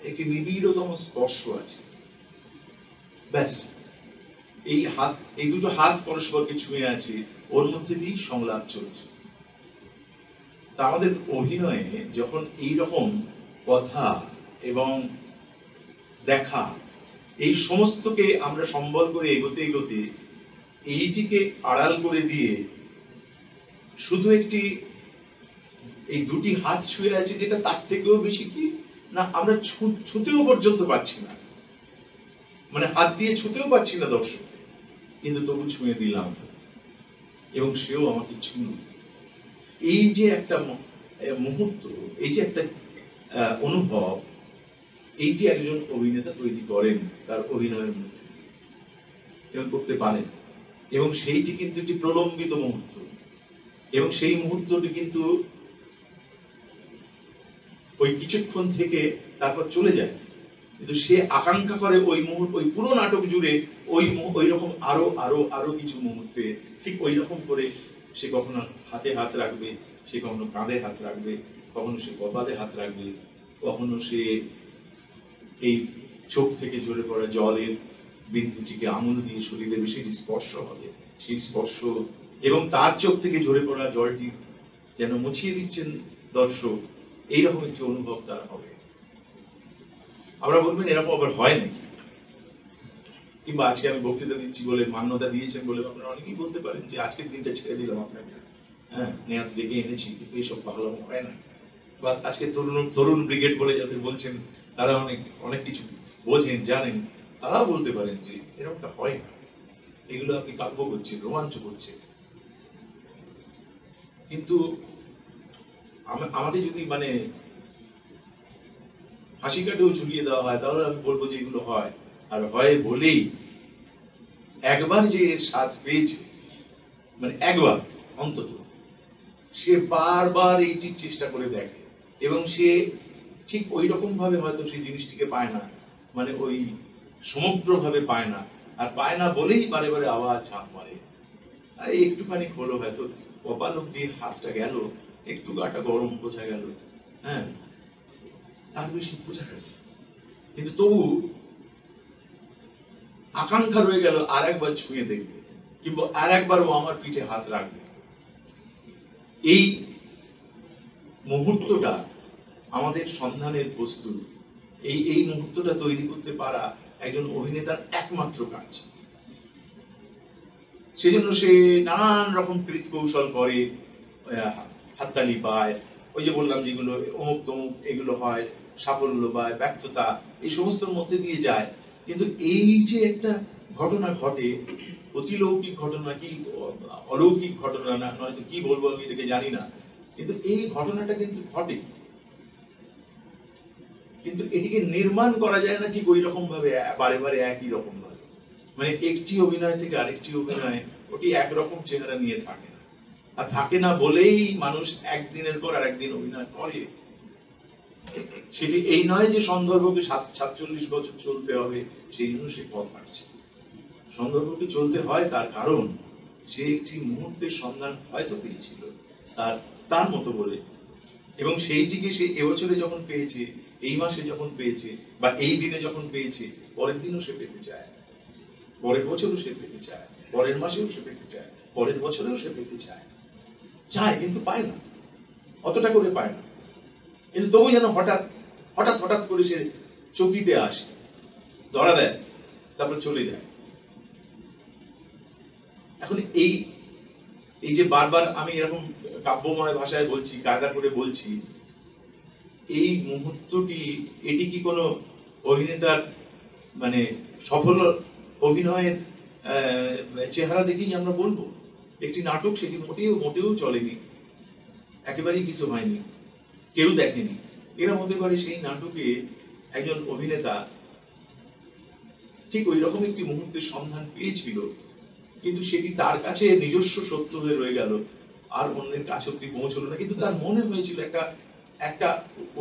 Speaker 4: একটি নিবিড়তম স্পর্শ আছে, ব্যাস। এই দুটো হাত পরস্পরকে ছুঁয়ে আছে, ওর মধ্যে দিয়েই সংলাপ চলছে। তা আমাদের অভিনয়ে যখন এই রকম কথা এবং দেখা, এই সমস্তকে আমরা সম্বল করে এগোতে এগোতে এইটিকে আড়াল করে দিয়ে শুধু এই দুটি হাত ছুঁয়ে আছে, যেটা তার থেকেও বেশি কি না, আমরা ছুঁতেও পর্যন্ত পাচ্ছি না, মানে হাত দিয়ে ছুঁতেও পাচ্ছি না দর্শক, কিন্তু তবু ছুঁয়ে দিলাম এবং সেও আমাকে ছুঁল। এই যে একটা মুহূর্ত, এই যে একটা অনুভব, এইটি একজন অভিনেতা তৈরি করেন তার অভিনয়ের মধ্যে এবং করতে পারেন, এবং সেইটি কিন্তু একটি প্রলম্বিত মুহূর্ত, এবং সেই মুহূর্তটি কিন্তু ওই কিছুক্ষণ থেকে তারপর চলে যায়, কিন্তু সে আকাঙ্ক্ষা করে ওই পুরো নাটক জুড়ে ওই রকম আরো আরো আরো কিছু মুহূর্তে ঠিক ওই রকম করে সে কখনো হাতে হাত রাখবে, সে কখনো কাঁধে হাত রাখবে, কখনো সে কপালে হাত রাখবে, কখনো সে এই চোখ থেকে ঝরে পড়া জলের বিন্দুটিকে আঙুল দিয়ে সরিয়ে দেবে, সেটি স্পর্শ হবে, সেই স্পর্শ এবং তার চোখ থেকে ঝরে পড়া জলটি যেন মুছিয়ে দিচ্ছেন দর্শক, এইরকম একটি অনুভব তার হবে। আমরা বলবেন এরকম আবার হয় নাকি, কিংবা আজকে আমি বক্তৃতা দিচ্ছি বলে, মান্যতা দিয়েছেন বলে আপনারা অনেকেই বলতে পারেন যে আজকের দিনটা ছেড়ে দিলাম আপনাকে, হ্যাঁ নেহাত ডেকে এনেছি, কিন্তু এইসব ভালো হয় না। বা আজকে তরুণ ব্রিগেড বলে যাদের বলছেন, তারা অনেক কিছু বোঝেন, জানেন, তারাও বলতে পারেন যে এরকমটা হয় না, এগুলো আপনি কাব্য করছেন, রোমাঞ্চ করছেন। কিন্তু আমাকে যদি মানে হাসি কাটেও ঝুলিয়ে দেওয়া হয়, তাহলে আমি বলবো যে এগুলো হয়, আর হয় বলেই একবার যে এর স্বাদ পেয়েছে, মানে একবার অন্তত, সে বারবার এইটির চেষ্টা করে দেখে, এবং সে ঠিক ওই রকম ভাবে হয়তো সেই জিনিসটিকে পায় না, মানে ওই সমগ্রভাবে পায় না, আর পায় না বলেই বারে বারে আবার ঝাঁপ মারে। আর একটুখানি হলো, হয়তো কপাল অব্দি হাতটা গেল, একটু গাটা গরম বোঝা গেল, হ্যাঁ, তার বেশি বোঝা গেল, কিন্তু তবু আকাঙ্ক্ষা রয়ে গেল আর একবার ছুঁয়ে দেখবে, কিংবা আর একবারও আমার পিঠে হাত রাখবে। এই মুহূর্তটা আমাদের সন্ধানের বস্তু, এই মুহূর্তটা তৈরি করতে পারা একজন অভিনেতার একমাত্র কাজ। সেজন্য সে নানান রকম কৃত কৌশল করে, হাততালি পায়, ওই যে বললাম যেগুলো অমুক তমুক এগুলো হয়, সাফল্য পায়, ব্যর্থতা, এই সমস্তর মধ্যে দিয়ে যায়। কিন্তু এই যে একটা ঘটনা ঘটে, অতিলৌকিক ঘটনা কি অলৌকিক ঘটনা না, নয়তো কি বলবো আমি এটাকে জানি না, কিন্তু এই ঘটনাটা কিন্তু ঘটে, কিন্তু এটিকে নির্মাণ করা যায় না ঠিক ওই রকম ভাবে, বারে বারে একই রকম ভাবে। মানে একটি অভিনয় থেকে আরেকটি অভিনয় ওটি একরকম চেহারা নিয়ে থাকে না, আর থাকে না বলেই মানুষ একদিনের পর আর একদিন অভিনয় করে। সেটি এই নয় যে সন্দর্ভকে 47 বছর চলতে হবে সেই জন্য সে পথ হাঁটছে। সন্দর্ভকে চলতে হয় তার কারণ সে একটি মুহূর্তের সন্ধান হয়তো পেয়েছিল তার তার মতো বলে, এবং সেইটিকে সে এবছরে যখন পেয়েছে, এই মাসে যখন পেয়েছে, বা এই দিনে যখন পেয়েছে, পরের দিনও সে পেতে চায়, পরের বছরও সে পেতে চায়, পরের মাসেও সে পেতে চায়, পরের বছরেও সে পেতে চায়, চায় কিন্তু পায় না, অতটা করে পায় না। কিন্তু তবু যেন হঠাৎ হঠাৎ হঠাৎ করে সে চকিতে আসে, ধরা দেয়, তারপর চলে যায়। এখন এই যে বারবার আমি এরকম কাব্যময় ভাষায় বলছি, কায়দা করে বলছি, এই মুহূর্তটি, এটি কি কোনো অভিনেতার মানে সফল অভিনয়ের চেহারা দেখেই আমরা বলবো? একটি নাটক সেটি মোটেও চলেনি, একেবারেই কিছু হয়নি, কেউ দেখেনি। এরা হতে পারে সেই নাটকে একজন অভিনেতা ঠিক ওই রকম একটি মুহূর্তের সন্ধান পেয়েছিল, কিন্তু সেটি তার কাছে নিজস্ব সত্য হয়ে রয়ে গেল, আর অন্যের কাছে অব্দি পৌঁছলো না। কিন্তু তার মনে হয়েছিল একটা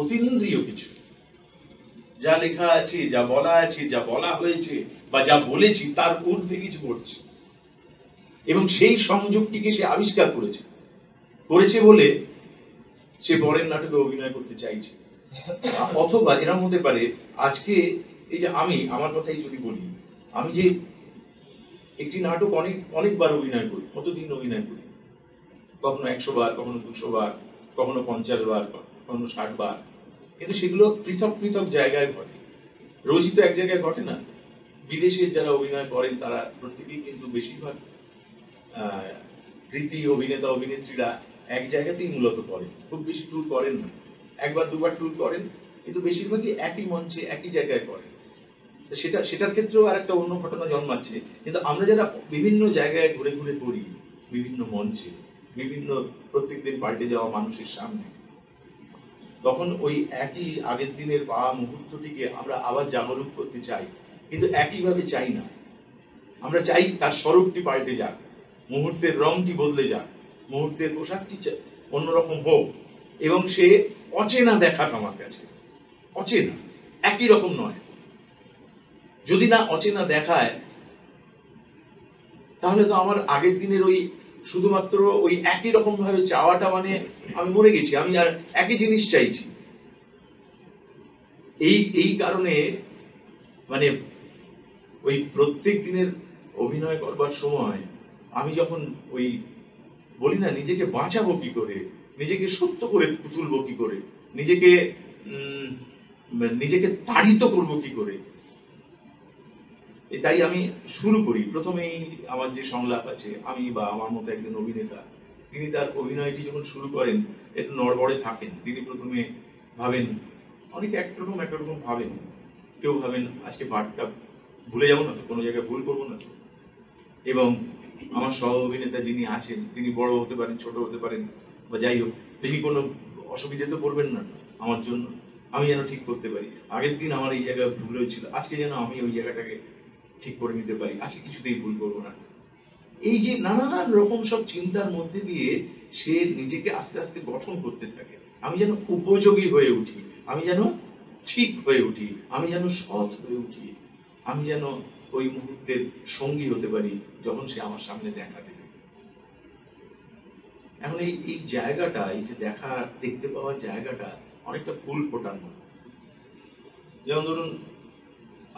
Speaker 4: অতীন্দ্রিয় কিছু, যা লেখা আছে, যা বলা আছে, যা বলা হয়েছে, বা যা বলেছি তার ঊর্ধ্বে কিছু ঘটছে, এবং সেই সংযোগটিকে সে আবিষ্কার করেছে বলে সে পরের নাটকে অভিনয় করতে চাইছে। অথবা এরকম হতে পারে, আজকে এই যে আমার কথাই যদি বলি, আমি যে একটি নাটক অনেকবার অভিনয় করি, কতদিন অভিনয় করি, কখনো 100 বার, কখনো 200 বার, কখনো 50 বার, কখনো 60 বার, কিন্তু সেগুলো পৃথক পৃথক জায়গায় ঘটে, রোজই তো এক জায়গায় ঘটে না। বিদেশের যারা অভিনয় করেন তারা প্রত্যেকেই কিন্তু বেশিরভাগ কৃতি অভিনেতা অভিনেত্রীরা এক জায়গাতেই মূলত করেন, খুব বেশি ট্যুর করেন না, একবার দুবার ট্যুর করেন, কিন্তু বেশিরভাগই একই মঞ্চে একই জায়গায় করেন। সেটার ক্ষেত্রেও আর একটা অন্য ঘটনা জন্মাচ্ছে। কিন্তু আমরা যারা বিভিন্ন জায়গায় ঘুরে ঘুরে করি, বিভিন্ন মঞ্চে, বিভিন্ন প্রত্যেকদিন পাল্টে যাওয়া মানুষের সামনে, তখন ওই একই আগের দিনের পাওয়া মুহূর্তটিকে আমরা আবার জাগরুক করতে চাই, কিন্তু একইভাবে চাই না। আমরা চাই তার স্বরূপটি পাল্টে যাক, মুহূর্তের রংটি বদলে যাক, মুহূর্তের পোশাকটি অন্যরকম হোক, এবং সে অচেনা দেখাক আমার কাছে, অচেনা, একই রকম নয়। যদি না অচেনা দেখায়, তাহলে তো আমার আগের দিনের ওই শুধুমাত্র ওই একই রকম ভাবে চাওয়াটা, মানে আমি মরে গেছি, আমি আর একই জিনিস চাইছি। এই কারণে মানে ওই প্রত্যেক দিনের অভিনয় করবার সময় আমি যখন ওই বলি না, নিজেকে বাঁচাবো কি করে, নিজেকে সত্য করে তুলবো কি করে, নিজেকে তাড়িত করবো কি করে, তাই আমি শুরু করি। প্রথমেই আমার যে সংলাপ আছে, আমি বা আমার মতো একজন অভিনেতা, তিনি তার অভিনয়টি যখন শুরু করেন, একটু নড়বড়ে থাকেন। তিনি প্রথমে ভাবেন, অনেকে একরকম ভাবেন, কেউ ভাবেন আজকে পাঠটা ভুলে যাবো না তো, কোনো জায়গায় ভুল করবো না তো। এবং আমার সহ অভিনেতা যিনি আছেন, তিনি বড় হতে পারেন, ছোট হতে পারেন, বা যাই হোক, তিনি কোনো অসুবিধা তো করবেন না আমার জন্য, আমি যেন ঠিক করতে পারি। আগের দিন আমার এই জায়গায় ভুল হয়েছিল, আজকে যেন আমি ওই জায়গাটাকে ঠিক করে নিতে পারি, আজকে কিছুতেই ভুল করবো না। এই যে নানান রকম সব চিন্তার মধ্যে দিয়ে সে নিজেকে আস্তে আস্তে গঠন করতে থাকে। আমি যেন উপযোগী হয়ে উঠি, আমি যেন ঠিক হয়ে উঠি, আমি যেন সৎ হয়ে উঠি, আমি যেন ওই মুহূর্তের সঙ্গী হতে পারি যখন সে আমার সামনে দেখা দেবে। এখন এই জায়গাটা, এই যে দেখতে পাওয়ার জায়গাটা অনেকটা ফুল ফোটানো। যেমন ধরুন,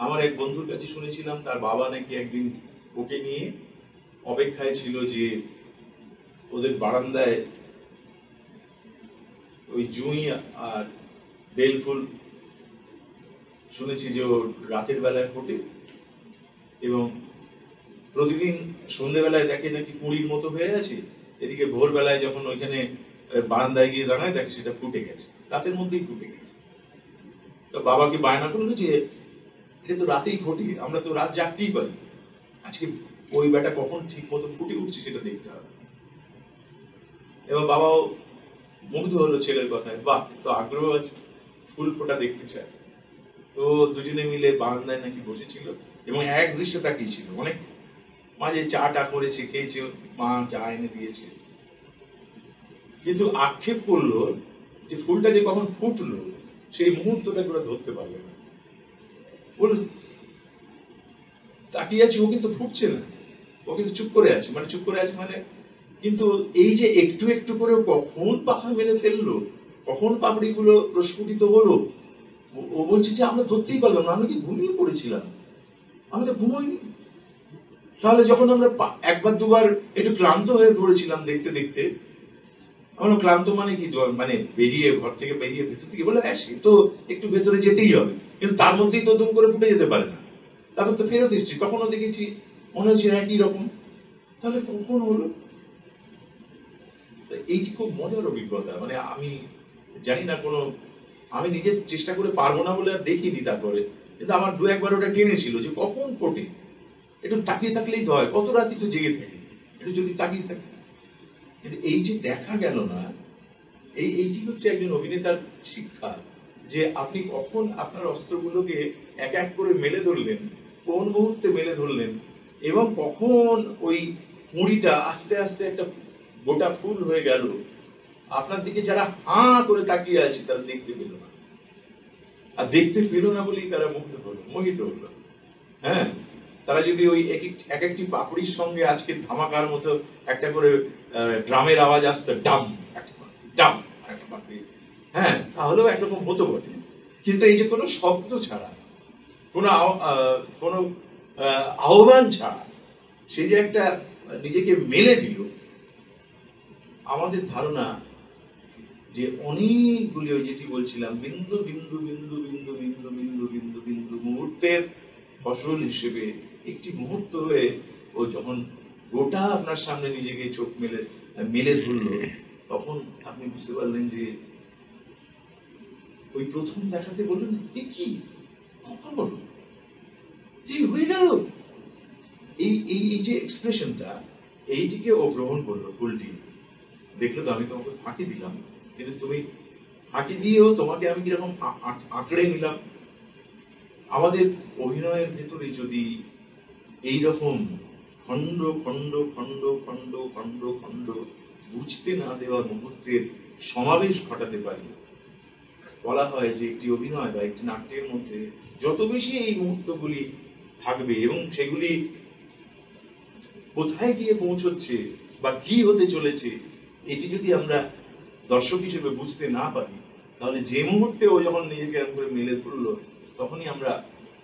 Speaker 4: আমার এক বন্ধুর কাছে শুনেছিলাম, তার বাবা নাকি একদিন ওকে নিয়ে অপেক্ষায় ছিল যে ওদের বারান্দায় ওই জুঁই আর বেল ফুল শুনেছি যে ও রাতের বেলায় ফোটে, এবং প্রতিদিন সন্ধ্যেবেলায় দেখে নাকি কুঁড়ির মতো হয়ে আছে, এদিকে ভোরবেলায় যখন ওইখানে বারান্দায় গিয়ে দাঁড়ায় দেখে সেটা ফুটে গেছে, রাতের মধ্যেই ফুটে গেছে। তো বাবাকে বায়না করলো যে এটা তো রাতেই ফোটে, আমরা তো রাত জাগতেই পারি, আজকে ওই বেটা কখন ঠিক মতো ফুটে উঠছে সেটা দেখতে হবে। এবং বাবাও মুগ্ধ হলো ছেলের কথায়, বাহ, তো আগ্রহ আছে, ফুল ফোটা দেখতে চায়। তো দুজনে মিলে বারান্দায় নাকি বসেছিল, এবং এক দৃশ্যে তাকিয়েছিল। অনেক মাঝে চাটা করেছে, খেয়েছে, মা চা এনে দিয়েছে, কিন্তু আক্ষেপ করলো যে ফুলটা যে কখন ফুটলো সেই মুহূর্তটা করে ধরতে পারবে না। বল তাকিয়ে আছে, ও কিন্তু ফুটছে না, ও কিন্তু চুপ করে আছে। মানে চুপ করে আছে মানে, কিন্তু এই যে একটু একটু করে কখন পাখা মেলে ফেললো, কখন পাপড়িগুলো প্রস্ফুটিত হলো, ও বলছে যে আমরা ধরতেই পারলাম না, আমরা কি ঘুমিয়ে পড়েছিলাম, আমরা ঘুমোইনি। তাহলে যখন আমরা একবার দুবার একটু ক্লান্ত হয়ে পড়েছিলাম দেখতে দেখতে, আমরা ক্লান্ত মানে কি, মানে বেরিয়ে ঘর থেকে বেরিয়ে ভেতর থেকে বলে হ্যাঁ সে তো একটু ভেতরে যেতেই হবে, কিন্তু তার মধ্যেই তো দুম করে ফুটে যেতে পারে না। তারপর তো ফেরত এসছি, তখনও দেখেছি মনে হচ্ছে একই রকম। তাহলে কখন হলো? এইটি খুব মজার অভিজ্ঞতা। মানে আমি জানি না, কোনো আমি নিজে চেষ্টা করে পারবো না বলে আর দেখিনি তারপরে, কিন্তু আমার দু একবার ওটা টেনেছিল যে কখন ফোটে। একটু তাকিয়ে থাকলেই তো হয়, কত রাতই তো জেগে থাকি, একটু যদি তাকিয়ে থাকি। কিন্তু এই যে দেখা গেল না, এইটি হচ্ছে একজন অভিনেতার শিক্ষা, যে আপনি কখন আপনার অস্ত্রগুলোকে এক এক করে মেলে ধরলেন, কোন মুহূর্তে মেলে ধরলেন, এবং কখন ওই মুড়িটা আস্তে আস্তে একটা গোটা ফুল হয়ে গেল। আপনার দিকে যারা হাঁ করে তাকিয়ে আছে তারা দেখতে পেল না, আর দেখতে পেল না বলেই তারা মুগ্ধ হলো, মোহিত হলো। হ্যাঁ, তারা যদি ওই এক একটি পাপড়ির সঙ্গে আজকে ধামাকার মতো একটা করে ড্রামের আওয়াজ আসতো, ডাম ডাম একটা পাপড়ি, হ্যাঁ, তাহলেও একরকম হতো বটে। কিন্তু এই যে কোনো শব্দ ছাড়া, কোনো কোনো আহ্বান ছাড়া সে যে একটা নিজেকে মেলে দিল, আমাদের ধারণা যে অনেকগুলি, ওই যেটি বলছিলাম, বিন্দু বিন্দু বিন্দু বিন্দু বিন্দু বিন্দু বিন্দু বিন্দু মুহূর্তের ফসল হিসেবে একটি মুহূর্ত হয়ে ও যখন গোটা আপনার সামনে নিজেকে চোখ মেলে মেলে ধরলো, তখন আপনি বুঝতে পারলেন যে ওই প্রথম দেখাতে বললেন এ কি, কখন হলো, এই হয়ে গেল। এই এই যে এক্সপ্রেশনটা, এইটিকে ও গ্রহণ করলো ফুলটি। দেখলো তো আমি তোমাকে ফাঁকি দিলাম, কিন্তু তুমি ফাঁকি দিয়েও তোমাকে আমি কিরকম আঁকড়ে নিলাম। আমাদের অভিনয়ের ভেতরে যদি এইরকম খণ্ড খণ্ড খণ্ড খণ্ড খণ্ড খণ্ড বুঝতে না দেওয়ার মুহূর্তের সমাবেশ ঘটাতে পারি, বলা হয় যে একটি অভিনয় বা একটি নাট্যের মধ্যে যত বেশি এই মুহূর্তগুলি থাকবে এবং সেগুলি কোথায় গিয়ে পৌঁছচ্ছে বা কি হতে চলেছে, এটি যদি আমরা দর্শক হিসেবে বুঝতে না পারি, তাহলে যে মুহূর্তে ও যখন নিজেকে এরকম করে মেলে ধরলো, তখনই আমরা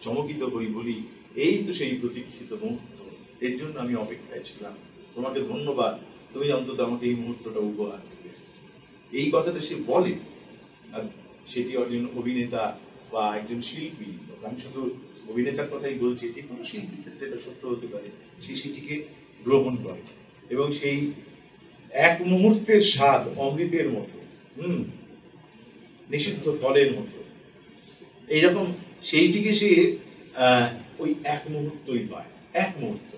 Speaker 4: চমকিত হই, বলি এই তো সেই প্রতীক্ষিত মুহূর্ত, এর জন্য আমি অপেক্ষায় ছিলাম, তোমাকে ধন্যবাদ, তুমি অন্তত আমাকে এই মুহূর্তটা উপহার দিলে। এই কথাটা সে বলে, আর সেটি একজন অভিনেতা বা একজন শিল্পী, আমি শুধু অভিনেতার কথাই বলছি, যে কোনো শিল্পীর ক্ষেত্রে এটা সত্য হতে পারে, সে সেটিকে গ্রহণ করে এবং সেই এক মুহূর্তের স্বাদ অমৃতের মতো, নিষিদ্ধ ফলের মতো, এইরকম সেইটিকে সে ওই এক মুহূর্তই পায়, এক মুহূর্ত,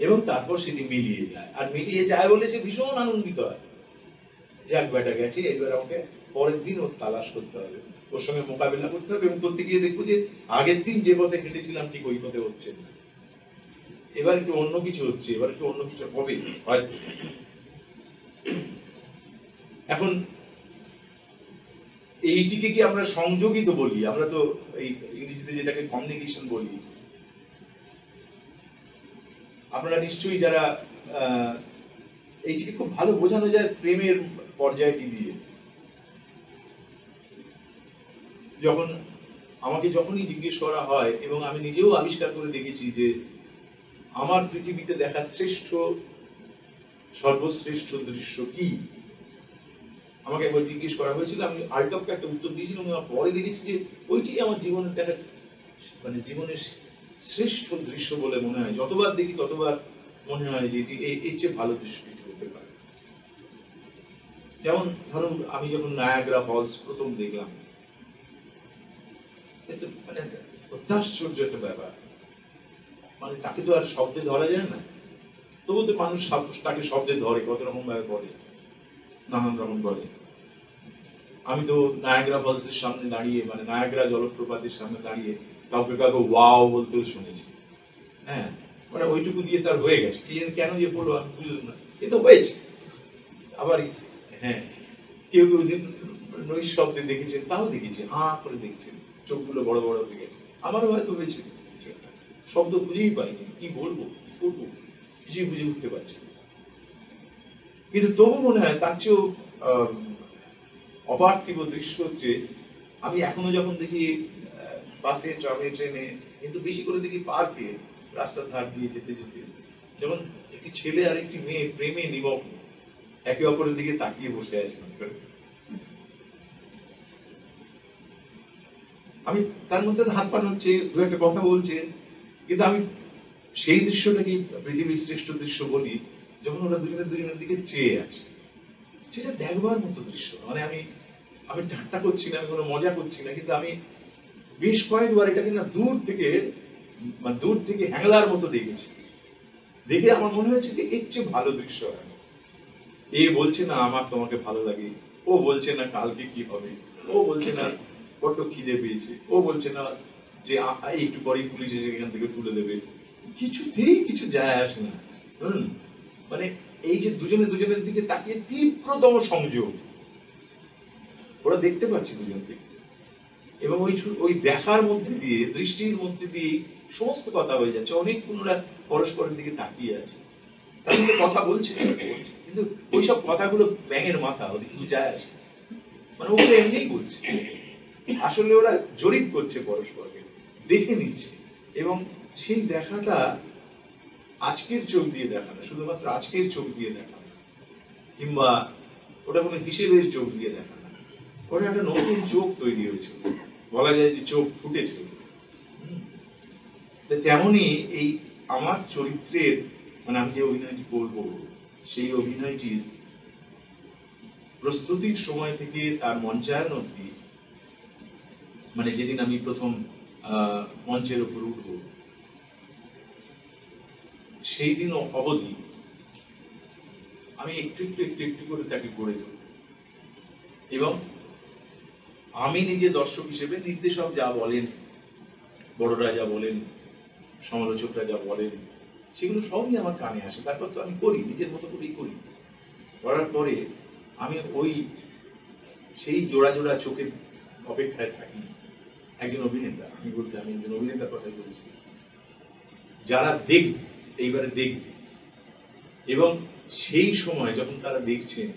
Speaker 4: এবং তারপর সেটি মিলিয়ে যায়, আর মিলিয়ে যায় বলে সে ভীষণ আনন্দিত হয়, যাক বেটা গেছে, এবার আমাকে পরের দিন ওর তালাশ করতে হবে, ওর সঙ্গে মোকাবিলা করতে হবে, এবং করতে গিয়ে দেখবো যে আগের দিন যে পথে হেঁটেছিলাম ঠিক ওই পথে হচ্ছে না, এবার একটু অন্য কিছু হচ্ছে, এবার একটু অন্য কিছু হবে হয়তো। এখন এইটিকে কি আমরা সংযোগিত বলি, আমরা তো এই ইংরেজিতে যেটাকে কমিউনিকেশন বলি। আপনারা নিশ্চয়ই যারা এইটিকে খুব ভালো বোঝানো যায় প্রেমের পর্যায়টি দিয়ে। যখন আমাকে যখনই জিজ্ঞেস করা হয়, এবং আমি নিজেও আবিষ্কার করে দেখেছি যে আমার পৃথিবীতে দেখা শ্রেষ্ঠ সর্বশ্রেষ্ঠ দৃশ্য কি, আমাকে একবার জিজ্ঞেস করা হয়েছিল, আমি আলটপকে একটা উত্তর দিয়েছিলাম, পরে দেখেছি যে ওইটি আমার জীবনের দেখা, মানে জীবনের শ্রেষ্ঠ দৃশ্য বলে মনে হয়। যতবার দেখি ততবার মনে হয় যে এটি এর চেয়ে ভালো দৃশ্য কিছু হতে পারে। যেমন ধরুন, আমি যখন নায়াগ্রা ফলস প্রথম দেখলাম, মানে অত্যাশ্চর্য একটা ব্যাপার, মানে তাকে তো আর শব্দে ধরা যায় না, তবু তো মানুষ তাকে শব্দে ধরে, কত রকম ভাবে করে, নানান রকম করে। আমি তো নায়াগ্রা ফলসের সামনে দাঁড়িয়ে, মানে নায়াগ্রা জলপ্রপাতের সামনে দাঁড়িয়ে কাউকে কাউকে ওয়াও বলতেও শুনেছি। হ্যাঁ, মানে ওইটুকু দিয়ে তার হয়ে গেছে, কেন যে বলবো আমি বুঝলাম না, এ তো হয়েছে। আবার হ্যাঁ, কেউ কেউ নৈশব্দে দেখেছেন, তাও দেখেছি, হাঁ করে দেখছেন, চোখগুলো বড় বড় হয়ে গেছে। আমারও হয়তো হয়েছে, শব্দ বুঝেই পাইনি, কি বলবো কি করবো কিছুই বুঝে উঠতে পারছি না। কিন্তু তবু মনে হয় তার চেয়েও অপার্থিব দৃশ্য হচ্ছে, আমি এখনো যখন দেখি বাসে, ট্রামে, ট্রেনে, কিন্তু বেশি করে দেখি পার্কে, রাস্তার ধার দিয়ে যেতে যেতে, যখন একটি ছেলে আর একটি মেয়ে প্রেমে নিমগ্ন, একে অপরের দিকে তাকিয়ে বসে আছে। আমি তার মধ্যে হাত পান হচ্ছে, দু একটা কথা বলছে, কিন্তু আমি সেই দৃশ্যটাকে পৃথিবীর শ্রেষ্ঠ দৃশ্য বলি যখন ওরা দুজনের দিকে চেয়ে আছে। সেটা দেখবার মতো দৃশ্য। মানে আমি ঠাট্টা করছি না, আমি কোনো মজা করছি না, কিন্তু আমি বেশ কয়েকবার এটাকে না দূর থেকে হ্যাংলার মতো দেখেছি। দেখে আমার মনে হয়েছে যে এর চেয়ে ভালো দৃশ্য হয়। এ বলছে না আমার তোমাকে ভালো লাগে, ও বলছে না কালকে কি হবে, ও বলছে না বড্ড খিদে পেয়েছে, ও বলছে না যে একটু পরেই পুলিশ এসে এখান থেকে তুলে দেবে। কিছুতেই কিছু যায় আসে না। মানে এই যে দুজনের দিকে তাকিয়ে তীব্রতম সংযোগ, ওরা দেখতে পাচ্ছে দুজনকে, এবং ওই দেখার মধ্যে দিয়ে, দৃষ্টির মধ্যে দিয়ে সমস্ত কথা হয়ে যাচ্ছে। অনেকক্ষণ ওরা পরস্পরের দিকে তাকিয়ে আছে, তার মধ্যে কথা বলছে, কিন্তু ওইসব কথাগুলো ব্যাঙের মাথা, ওদের কিছু যায় আসে, মানে ওগুলো এমনিই বলছে। আসলে ওরা জরিপ করছে, পরস্পরকে দেখে নিচ্ছে, এবং সেই দেখাটা আজকের চোখ দিয়ে দেখা না, শুধুমাত্র আজকের চোখ দিয়ে দেখা না, কিংবা ওটা কোনো হিসেবের চোখ দিয়ে দেখা না, ওটা একটা নতুন চোখ তৈরি হয়েছে, বলা যায় যে চোখ ফুটেছে। তেমনি এই আমার চরিত্রের, মানে আমি যে অভিনয়টি করবো, সেই অভিনয়টির প্রস্তুতির সময় থেকে তার মঞ্চায়ন অবধি, মানে যেদিন আমি প্রথম মঞ্চের উপর উঠবো, সেই দিন অবধি আমি একটু করে তাকে গড়ে তুলব, এবং আমি নিজে দর্শক হিসেবে নির্দেশক যা বলেন, বড়রা যা বলেন, সমালোচকরা যা বলেন, সেগুলো সবই আমার কানে আসে। তারপর তো আমি করি, নিজের মতো করেই করি। করার পরে আমি সেই জোড়া জোড়া চোখের অপেক্ষায় থাকি একজন অভিনেতা। আমি একজন অভিনেতার কথা বলছি, যারা এইবারে দেখবে, এবং সেই সময় যখন তারা দেখছেন,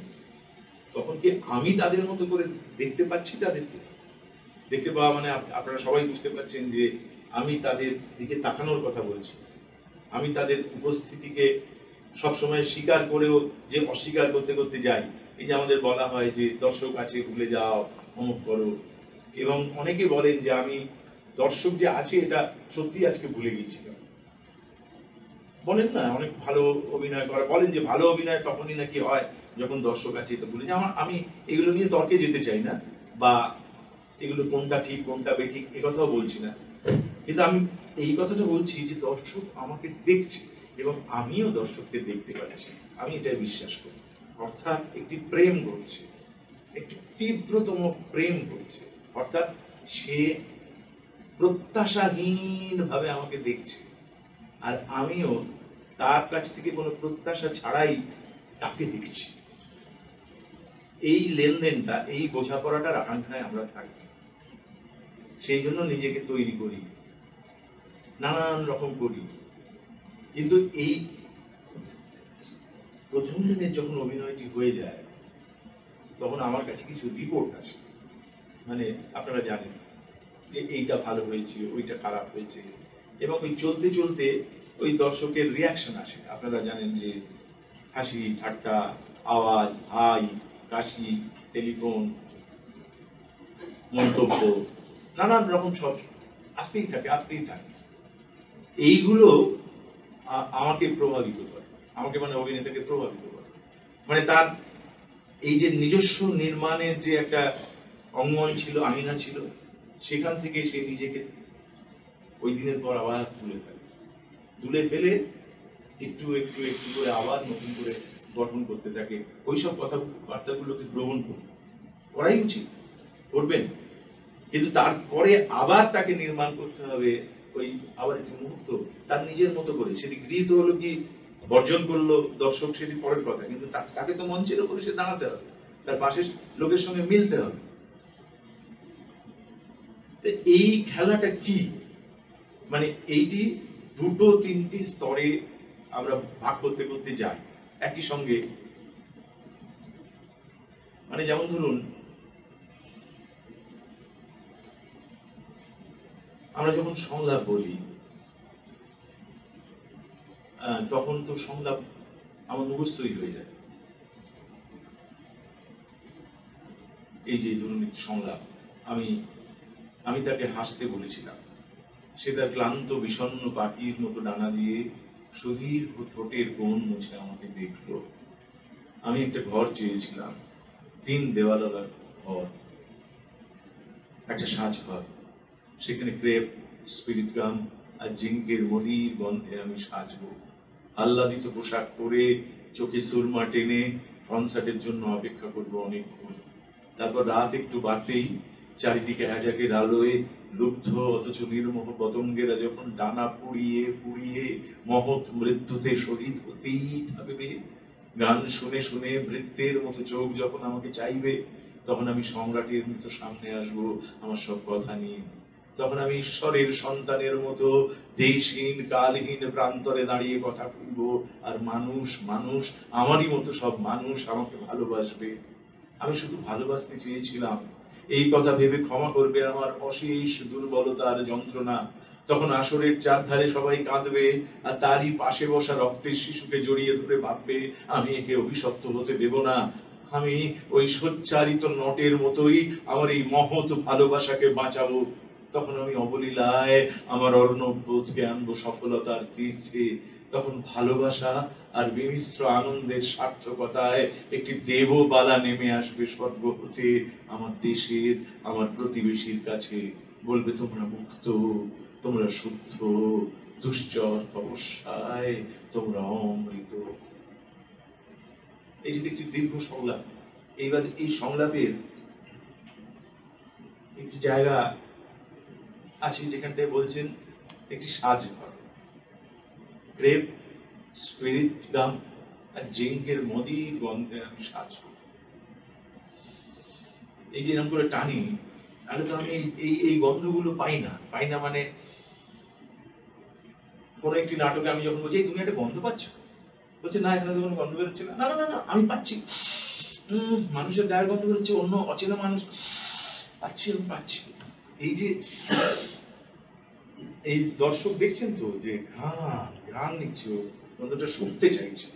Speaker 4: তখন কি আমি তাদের মতো করে দেখতে পাচ্ছি? তাদেরকে দেখতে পাওয়া মানে আপনারা সবাই বুঝতে পারছেন যে আমি তাদের দিকে তাকানোর কথা বলছি। আমি তাদের উপস্থিতিকে সবসময় স্বীকার করেও যে অস্বীকার করতে করতে যাই। এই যে আমাদের বলা হয় যে দর্শক আছে, ভুলে যাও, অমুক করো, এবং অনেকে বলেন যে আমি দর্শক যে আছে এটা সত্যি আজকে ভুলে গিয়েছিলাম। বলেন না, অনেক ভালো অভিনয় করা, বলেন যে ভালো অভিনয় তখনই নাকি হয় যখন দর্শক আছে এটা ভুলে যায়। আমি এগুলো নিয়ে তর্কে যেতে চাই না, বা এগুলো কোনটা ঠিক কোনটা বেঠিক এ কথাও বলছি না, কিন্তু আমি এই কথাটা বলছি যে দর্শক আমাকে দেখছে এবং আমিও দর্শককে দেখতে পাচ্ছি, আমি এটাই বিশ্বাস করি। অর্থাৎ একটি প্রেম করছে, একটি তীব্রতম প্রেম করছে, অর্থাৎ সে প্রত্যাশাহীন ভাবে আমাকে দেখছে, আর আমিও তার কাছ থেকে কোনো প্রত্যাশা ছাড়াই তাকে দেখছি। এই লেনদেনটা, এই বোঝাপড়াটার আকাঙ্ক্ষায় আমরা থাকি, সেই জন্য নিজেকে তৈরি করি, নানান রকম করি। কিন্তু এই প্রথম দিনের যখন অভিনয়টি হয়ে যায়, তখন আমার কাছে কিছু রিপোর্ট আসে, মানে আপনারা জানেন যে এইটা ভালো হয়েছে, ওইটা খারাপ হয়েছে, এবং ওই চলতে চলতে ওই দর্শকের রিয়াকশন আসে। আপনারা জানেন যে হাসি, ঠাট্টা, আওয়াজ, হাই, কাশি, টেলিফোন, মন্তব্য, নানান রকম সব আসতেই থাকে। এইগুলো আমাকে প্রভাবিত করে, আমাকে মানে অভিনেতাকে প্রভাবিত করে। মানে তার এই যে নিজস্ব নির্মাণের যে একটা অঙ্গন ছিল, আঙিনা ছিল, সেখান থেকে সে নিজেকে ওই দিনের পর আবার তুলে ফেলে একটু করে আবার নতুন করে গঠন করতে থাকে। ওইসব বার্তাগুলোকে গ্রহণ করাই উচিত, করবেন। কিন্তু তারপরে আবার তাকে নির্মাণ করতে হবে ওই আবার একটি মুহূর্ত তার নিজের মতো করে। সেটি গৃহীত হলো কি বর্জন করলো দর্শক সেটি পরের কথা, কিন্তু তাকে তো মঞ্চের উপরে সে দাঁড়াতে হবে, তার পাশের লোকের সঙ্গে মিলতে হবে। এই খেলাটা কি, মানে এইটি দুটো তিনটি স্তরে আমরা ভাগ করতে করতে যাই একই সঙ্গে। মানে যেমন ধরুন আমরা যখন সংলাপ বলি তখন তো সংলাপ আমার মুখস্থই হয়ে যায়। এই যে ধরুন একটি সংলাপ, আমি তাকে হাসতে বলেছিলাম, সে তার ক্লান্ত বিষণ্ণ পাখির মতো ডানা দিয়ে সুদীর্ঘ ঠোঁটের কোণ মুছে আমাকে দেখলো। আমি একটা ঘর চেয়েছিলাম, 3 দেওয়ালওয়ালা ঘর, একটা সাজঘর, সেখানে ক্রেপ, স্পিরিট গাম আর জিঙ্কের মদির গন্ধে আমি সাজবো। আহ্লাদিত পোশাক পরে চোখে সুরমা টেনে কনসার্টের জন্য অপেক্ষা করবো অনেকক্ষণ। তারপর রাত একটু বাড়তেই চারিদিকে হ্যাজাকের আলোয় লুব্ধ অথচ নির্মোহ পতঙ্গেরা যখন ডানা পুড়িয়ে পুড়িয়ে মহৎ মৃত্যুতে শহীদ হতেই থাকবে, গান শুনে শুনে বৃত্তের মতো চোখ যখন আমাকে চাইবে, তখন আমি সম্রাটের মতো সামনে আসবো আমার সব কথা নিয়ে। তখন আমি ঈশ্বরের সন্তানের মতো দেশহীন কালহীন প্রান্তরে দাঁড়িয়ে কথা বলব, আর মানুষ মানুষ আমারই মতো সব মানুষ আমাকে ভালোবাসবে। আমি শুধু ভালোবাসতে চেয়েছিলাম, এই কথা ভেবে ক্ষমা করবে আমার অশেষ দুর্বলতার যন্ত্রণা। তখন আসরের চারধারে সবাই কাঁদবে, আর তারই পাশে বসা রক্তের শিশুকে জড়িয়ে ধরে ভাববে আমি একে অভিশপ্ত হতে দেব না। আমি ওই সোচ্চারিত নটের মতোই আমার এই মহৎ ভালোবাসাকে বাঁচাবো। তখন আমি অবলীলায় আমার অর্ণব বোধকে আনবো সফলতার তীর্থে। তখন ভালোবাসা আর বিমিশ্র আনন্দের সার্থকতায় একটি দেববালা নেমে আসবে স্বর্গ হতে আমার দেশের, আমার প্রতিবেশীর কাছে, বলবে তোমরা মুক্ত, তোমরা শুদ্ধ, দুশ্চর তপস্যায় তোমরা অমৃত। এই যদি একটি দীর্ঘ সংলাপ। এইবার এই সংলাপের একটি জায়গা আছে যেখানটায় বলছেন একটি সাজঘর, ক্রেপ, স্পিরিট গাম আর জিঙ্কের মদির গন্ধে আমি সাজব। এই যে এরকম করে টানি, তাহলে তো আমি এই গন্ধগুলো পাই না। মানে কোন একটি নাটকে আমি যখন বলছি তুমি একটা গন্ধ পাচ্ছ, বলছে না এখানে তো কোনো গন্ধ বেরোচ্ছে না, না না না আমি পাচ্ছি, মানুষের গায়ের গন্ধ বেরোচ্ছে, অন্য অচেনা মানুষ পাচ্ছি, আমি পাচ্ছি। এই যে এই দর্শক দেখছেন তো যে ঘ্রাণ নিচ্ছে, গন্ধটা শুনতে চাইছে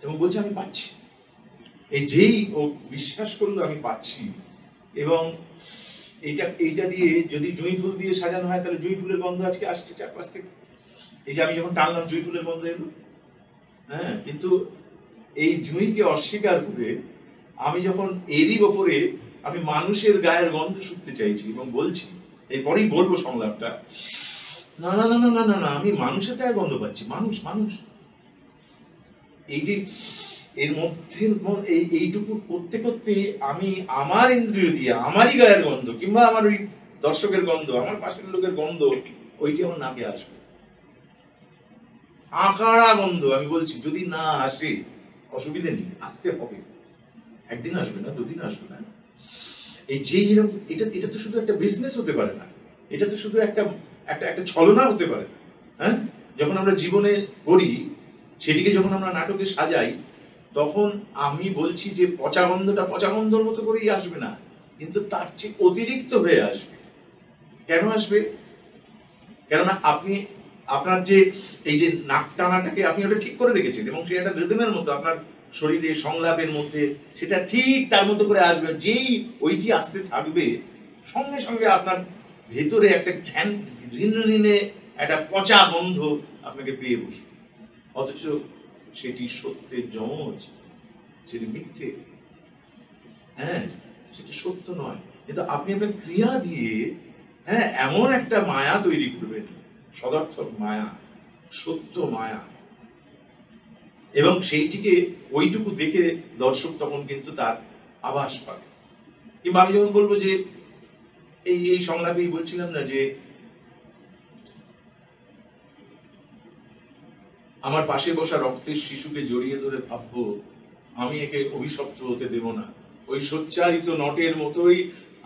Speaker 4: এবং বলছে আমি পাচ্ছি। এই যেই ও বিশ্বাস করলো আমি পাচ্ছি, এবং এইটা দিয়ে যদি জুঁই ফুল দিয়ে সাজানো হয় তাহলে জুঁই ফুলের গন্ধ আজকে আসছে চারপাশ থেকে। এই যে আমি যখন টানলাম জুঁই ফুলের গন্ধ এলো, হ্যাঁ, কিন্তু এই জুঁইকে অস্বীকার করে আমি যখন এরই ওপরে আমি মানুষের গায়ের গন্ধ শুনতে চাইছি এবং বলছি, এরপরেই বলবো সংলাপটা, না না না না না না না আমি মানুষের গায়ের গন্ধ পাচ্ছি, মানুষ মানুষ। এই যে এর মধ্যে এইটুকু করতে করতে আমি আমার ইন্দ্রিয় দিয়ে আমারই গায়ের গন্ধ কিংবা আমার ওই দর্শকের গন্ধ, আমার পাশের লোকের গন্ধ, ওইটি আমার নাকে আসবে, আঁকাড়া গন্ধ। আমি বলছি যদি না আসে অসুবিধে নেই, আসতে হবে, একদিন আসবে না, দুদিন আসবে না। এই যে এরকম এটা তো শুধু একটা বিজনেস হতে পারে না, এটা তো শুধু একটা ছলনা হতে পারে না। হ্যাঁ, যখন আমরা জীবনে করি সেটিকে যখন আমরা নাটকে সাজাই, তখন আমি বলছি যে পচা গন্ধটা পচা গন্ধর মতো করেই আসবে না, কিন্তু তার চেয়ে অতিরিক্ত হয়ে আসবে। কেন আসবে? কেননা আপনি আপনার যে এই যে নাক টানাটাকে আপনি ওটা ঠিক করে রেখেছেন এবং সে একটা রিদমের মতো আপনার শরীরে সংলাপের মধ্যে সেটা ঠিক তার মতো করে আসবে। যেই ওইটি আসতে থাকবে সঙ্গে সঙ্গে আপনার ভেতরে একটা ঘৃণে একটা পচা গন্ধ আপনাকে পেয়ে বসবে, অথচ সেটি সত্যের জমজ, সেটি মিথ্যে। হ্যাঁ, সেটি সত্য নয়, কিন্তু আপনি আপনার ক্রিয়া দিয়ে হ্যাঁ এমন একটা মায়া তৈরি করবেন, সদর্থক মায়া, সত্য মায়া, এবং সেইটিকে ওইটুকু দেখে দর্শক তখন কিন্তু তার আভাস পাবে। কিংবা আমি যখন বলবো যে এই সংলাপেই বলছিলাম না যে আমার পাশে বসা রক্তের শিশুকে জড়িয়ে ধরে ভাববো আমি একে অভিশপ্ত হতে দেব না, ওই সোচ্চারিত নটের মতোই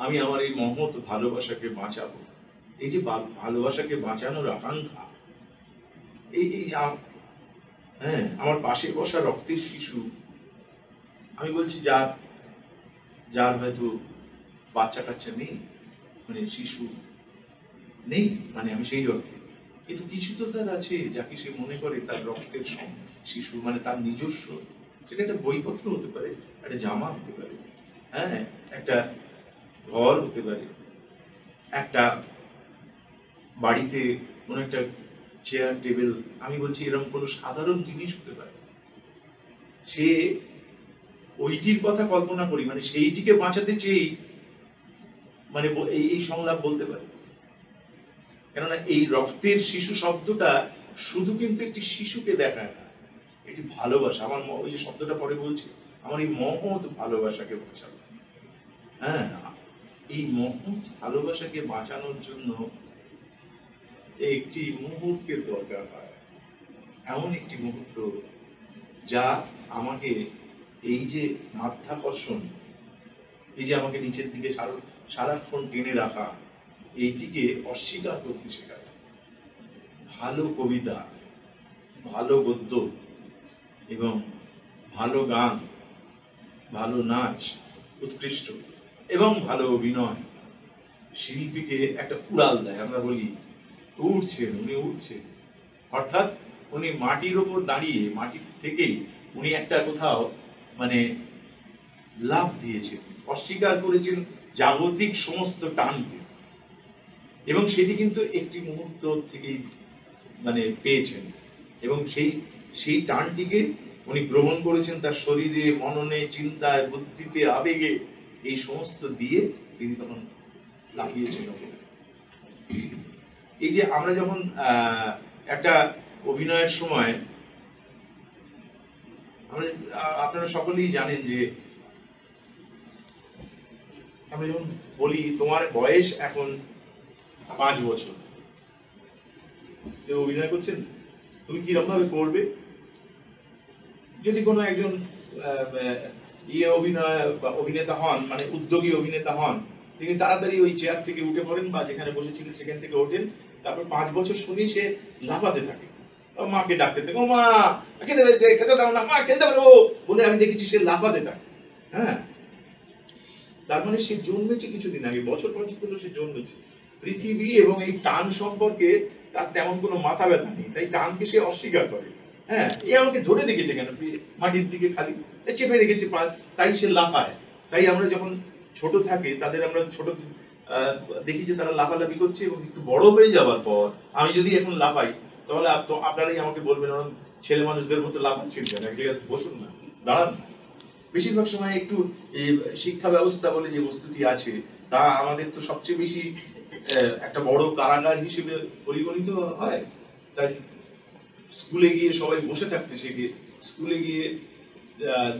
Speaker 4: আমি আমার এই মহৎ ভালোবাসাকে বাঁচাবো। এই যে ভালোবাসাকে বাঁচানোর আকাঙ্ক্ষা, এই এই হ্যাঁ, আমার পাশে বসা রক্তের শিশু, আমি বলছি যার যার হয়তো বাচ্চা কাচ্চা নেই, মানে শিশু নেই, মানে আমি সেই অর্থে, কিন্তু কিছু তো তার আছে যাকে সে মনে করে তার রক্তের শিশু, মানে তার নিজস্ব। সেটা একটা বইপত্র হতে পারে, একটা জামা হতে পারে, হ্যাঁ, একটা ঘর হতে পারে, একটা বাড়িতে কোনো একটা চেয়ার টেবিল, আমি বলছি এরকম কোনো সাধারণ জিনিস হতে পারে। সে ওইটির কথা কল্পনা করি, মানে সেইটিকে বাঁচাতে চেয়েই মানে এই সংলাপ বলতে পারে। কেননা এই রক্তের শিশু শব্দটা শুধু কিন্তু একটি শিশুকে দেখায় না, এটি ভালোবাসা। আমার ওই যে শব্দটা পরে বলছি, আমার এই মহৎ ভালোবাসাকে বাঁচানো, হ্যাঁ, এই মহৎ ভালোবাসাকে বাঁচানোর জন্য একটি মুহূর্তের দরকার হয়, এমন একটি মুহূর্ত যা আমাকে এই যে মাধ্যাকর্ষণ, এই যে আমাকে নিচের দিকে সারাক্ষণ টেনে রাখা, এইটিকে অস্বীকার করতে শেখায়। ভালো কবিতা, ভালো গদ্য এবং ভালো গান, ভালো নাচ উৎকৃষ্ট এবং ভালো অভিনয় শিল্পীকে একটা উড়াল দেয়। আমরা বলি উড়ছেন, উনি উড়ছেন, অর্থাৎ উনি মাটির ওপর দাঁড়িয়ে, মাটির থেকেই উনি একটা কোথাও মানে লাভ দিয়েছেন, অস্বীকার করেছেন জাগতিক সমস্ত টানকে, এবং সেটি কিন্তু একটি মুহূর্ত থেকেই মানে পেয়েছেন, এবং সেই টানটিকে উনি গ্রহণ করেছেন তার শরীরে, মননে, চিন্তায়, বুদ্ধিতে, আবেগে, এই সমস্ত দিয়ে তিনি তখন লাগিয়েছেন ওকে। এই যে আমরা যখন একটা অভিনয়ের সময়, আমরা আপনারা সকলেই জানেন যে আমরা যখন বলি তোমার বয়স এখন 5 বছর, কেউ অভিনয় করছেন, তুমি কিরকম ভাবে করবে? যদি কোনো একজন অভিনেতা হন, মানে উদ্যোগী অভিনেতা হন, তিনি তাড়াতাড়ি ওই চেয়ার থেকে উঠে পড়েন বা যেখানে বসেছিলেন সেখান থেকে ওঠেন, তারপর 5 বছর শুনেই সে লাফাতে থাকে, মাকে ডাকতে থাকে, ও মা খেতে পেয়েছে, খেতে দাও না, মা খেতে পারবো বলে, আমি দেখেছি সে লাফাতে থাকে। হ্যাঁ, তার মানে সে জন্মেছে কিছুদিন আগে, বছর 5 হলো সে জন্মেছে। পৃথিবী এবং এই টান সম্পর্কে তার তেমন কোনো মাথা ব্যথা নেই, তাই টানকে সে অস্বীকার করে। হ্যাঁ, এ আমাকে ধরে রেখেছে কেন, মাটির দিকে খালি চেপে রেখেছে পা, তাই সে লাফায়। তাই আমরা যখন ছোট থাকি তাদের আমরা ছোট দেখি যে তারা লাফালাফি করছে, এবং একটু বড় হয়ে যাওয়ার পর আমি যদি এখন লাফাই, তাহলে আপনারাই আমাকে বলবেন ছেলে মানুষদের মতো লাফাচ্ছেন কেন, এক জায়গায় বসুন না, দাঁড়ান না। বেশিরভাগ সময় একটু শিক্ষা ব্যবস্থা বলে যে বস্তুটি আছে, তা আমাদের তো সবচেয়ে বেশি একটা বড় কারাগার হিসেবে পরিগণিত হয়। তাই স্কুলে গিয়ে সবাই বসে থাকতে শেখে, স্কুলে গিয়ে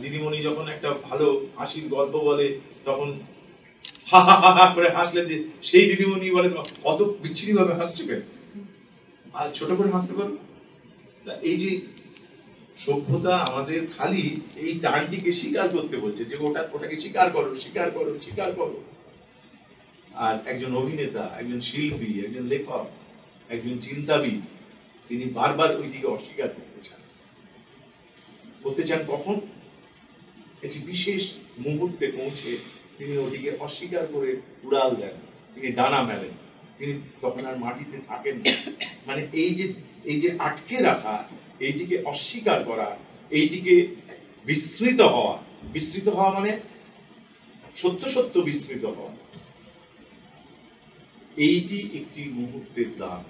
Speaker 4: দিদিমণি যখন একটা ভালো হাসির গল্প বলে, তখন হা হা হা হা করে হাসলে যে সেই দিদিমণি বলে অত বিচ্ছিরি ভাবে হাসছে কেন, আর ছোট করে হাসতে পারো। এই যে সভ্যতা আমাদের খালি এই টানটিকে স্বীকার করতে বলছে, যে ওটাকে স্বীকার করো, স্বীকার করো, স্বীকার করো। আর একজন অভিনেতা, একজন শিল্পী, একজন লেখক, একজন চিন্তাবিদ, তিনি বারবার ওইটিকে অস্বীকার করতে চান। কখন? একটি বিশেষ মুহূর্তে পৌঁছে তিনি ওটিকে অস্বীকার করে উড়াল দেন, তিনি ডানা মেলেন, তিনি তখন আর মাটিতে থাকেন না। মানে এই যে আটকে রাখা, এইটিকে অস্বীকার করা, এইটিকে বিস্মৃত হওয়া মানে সত্য সত্য বিস্মৃত হওয়া, এইটি একটি মুহূর্তের দান।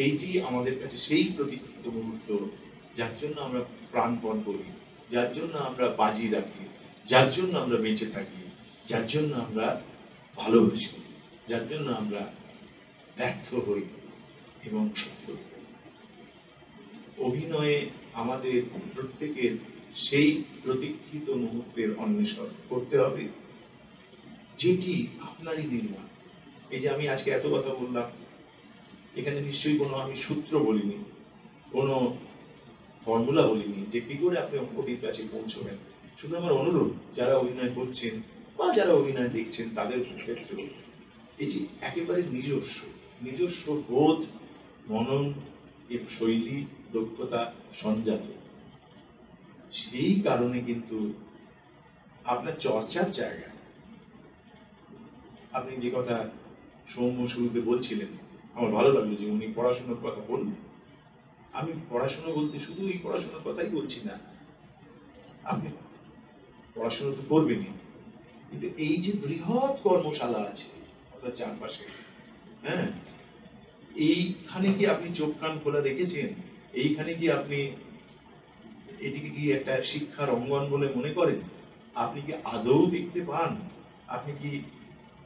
Speaker 4: এইটি আমাদের কাছে সেই প্রতীক্ষিত মুহূর্ত, যার জন্য আমরা প্রাণপণ করি, যার জন্য আমরা বাজি রাখি, যার জন্য আমরা বেঁচে থাকি, যার জন্য আমরা ভালোবাসি, যার জন্য আমরা ব্যর্থ হই এবং সফল হই। অভিনয়ে আমাদের প্রত্যেকের সেই প্রতীক্ষিত মুহূর্তের অন্বেষণ করতে হবে, যেটি আপনারই নির্মাণ, এই যে আমি আজকে এত কথা বললাম, এখানে নিশ্চয়ই কোনো আমি সূত্র বলিনি, কোনো ফর্মুলা বলিনি যে কি করে আপনি ওটির কাছে পৌঁছবেন। শুধু আমার অনুরোধ, যারা অভিনয় করছেন বা যারা অভিনয় দেখছেন তাদের ক্ষেত্রে এটি একেবারে নিজস্ব নিজস্ব বোধ, মনন, এর শৈলী, দক্ষতা সঞ্জাত। সেই কারণে কিন্তু আপনার চর্চার জায়গা, আপনি যে কথা সৌম্য শুরুতে বলছিলেন, আমার ভালো লাগলো যে উনি পড়াশোনার কথা বললেন। আমি পড়াশোনা বলতে শুধু এই পড়াশোনার কথাই বলছি না, আপনি পড়াশোনা তো করবেনই, কিন্তু এই যে বৃহৎ কর্মশালা আছে আপনার চারপাশে, হ্যাঁ, এইখানে কি আপনি চোখ কান খোলা রেখেছেন? এইখানে কি আপনি এটিকে কি একটা শিক্ষার অঙ্গন বলে মনে করেন? আপনি কি আদৌ দেখতে পান? আপনি কি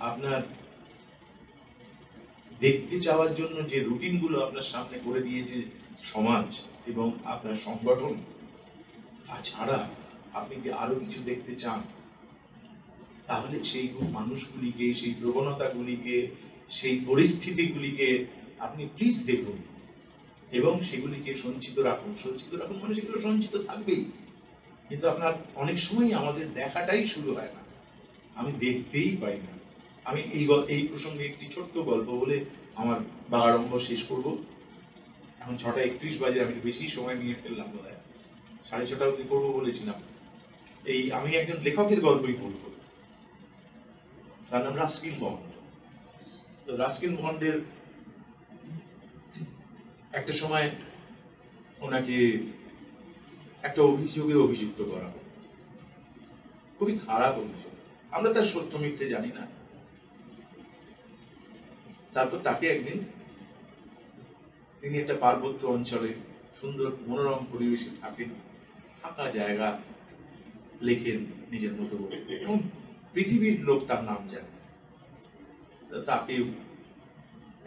Speaker 4: আপনার দেখতে চাওয়ার জন্য যে রুটিনগুলো আপনার সামনে করে দিয়েছে সমাজ এবং আপনার সংগঠন, তাছাড়া আপনি কি আরো কিছু দেখতে চান? তাহলে সেই মানুষগুলিকে, সেই প্রবণতাগুলিকে, সেই পরিস্থিতিগুলিকে আপনি প্লিজ দেখুন এবং সেগুলিকে সঞ্চিত রাখুন। সঞ্চিত রাখুন মানে সেগুলো সঞ্চিত থাকবেই, কিন্তু আপনার অনেক সময় আমাদের দেখাটাই শুরু হয় না, আমি দেখতেই পাই না। আমি এই প্রসঙ্গে একটি ছোট্ট গল্প বলে আমার বাগাড়ম্ব শেষ করব। এখন 6:31 বাজে, আমি বেশি সময় নিয়ে ফেললাম বোধ হয়, 6:30 অবধি করবো বলেছিলাম। আমি একজন লেখকের গল্পই বলব, তার নাম রাস্কিন বন্ড। তো রাস্কিন বন্ডের একটা সময় ওনাকে একটা অভিযোগে অভিযুক্ত করা হয়, খুবই খারাপ অভিযোগ, আমরা তার সত্য মিথ্যে জানি না। তারপর তাকে একদিন, তিনি একটা পার্বত্য অঞ্চলে সুন্দর মনোরম পরিবেশে থাকেন, ফাঁকা জায়গা, লেখেন নিজের মতো করে, এবং পৃথিবীর লোক তার নাম জানে। তাকে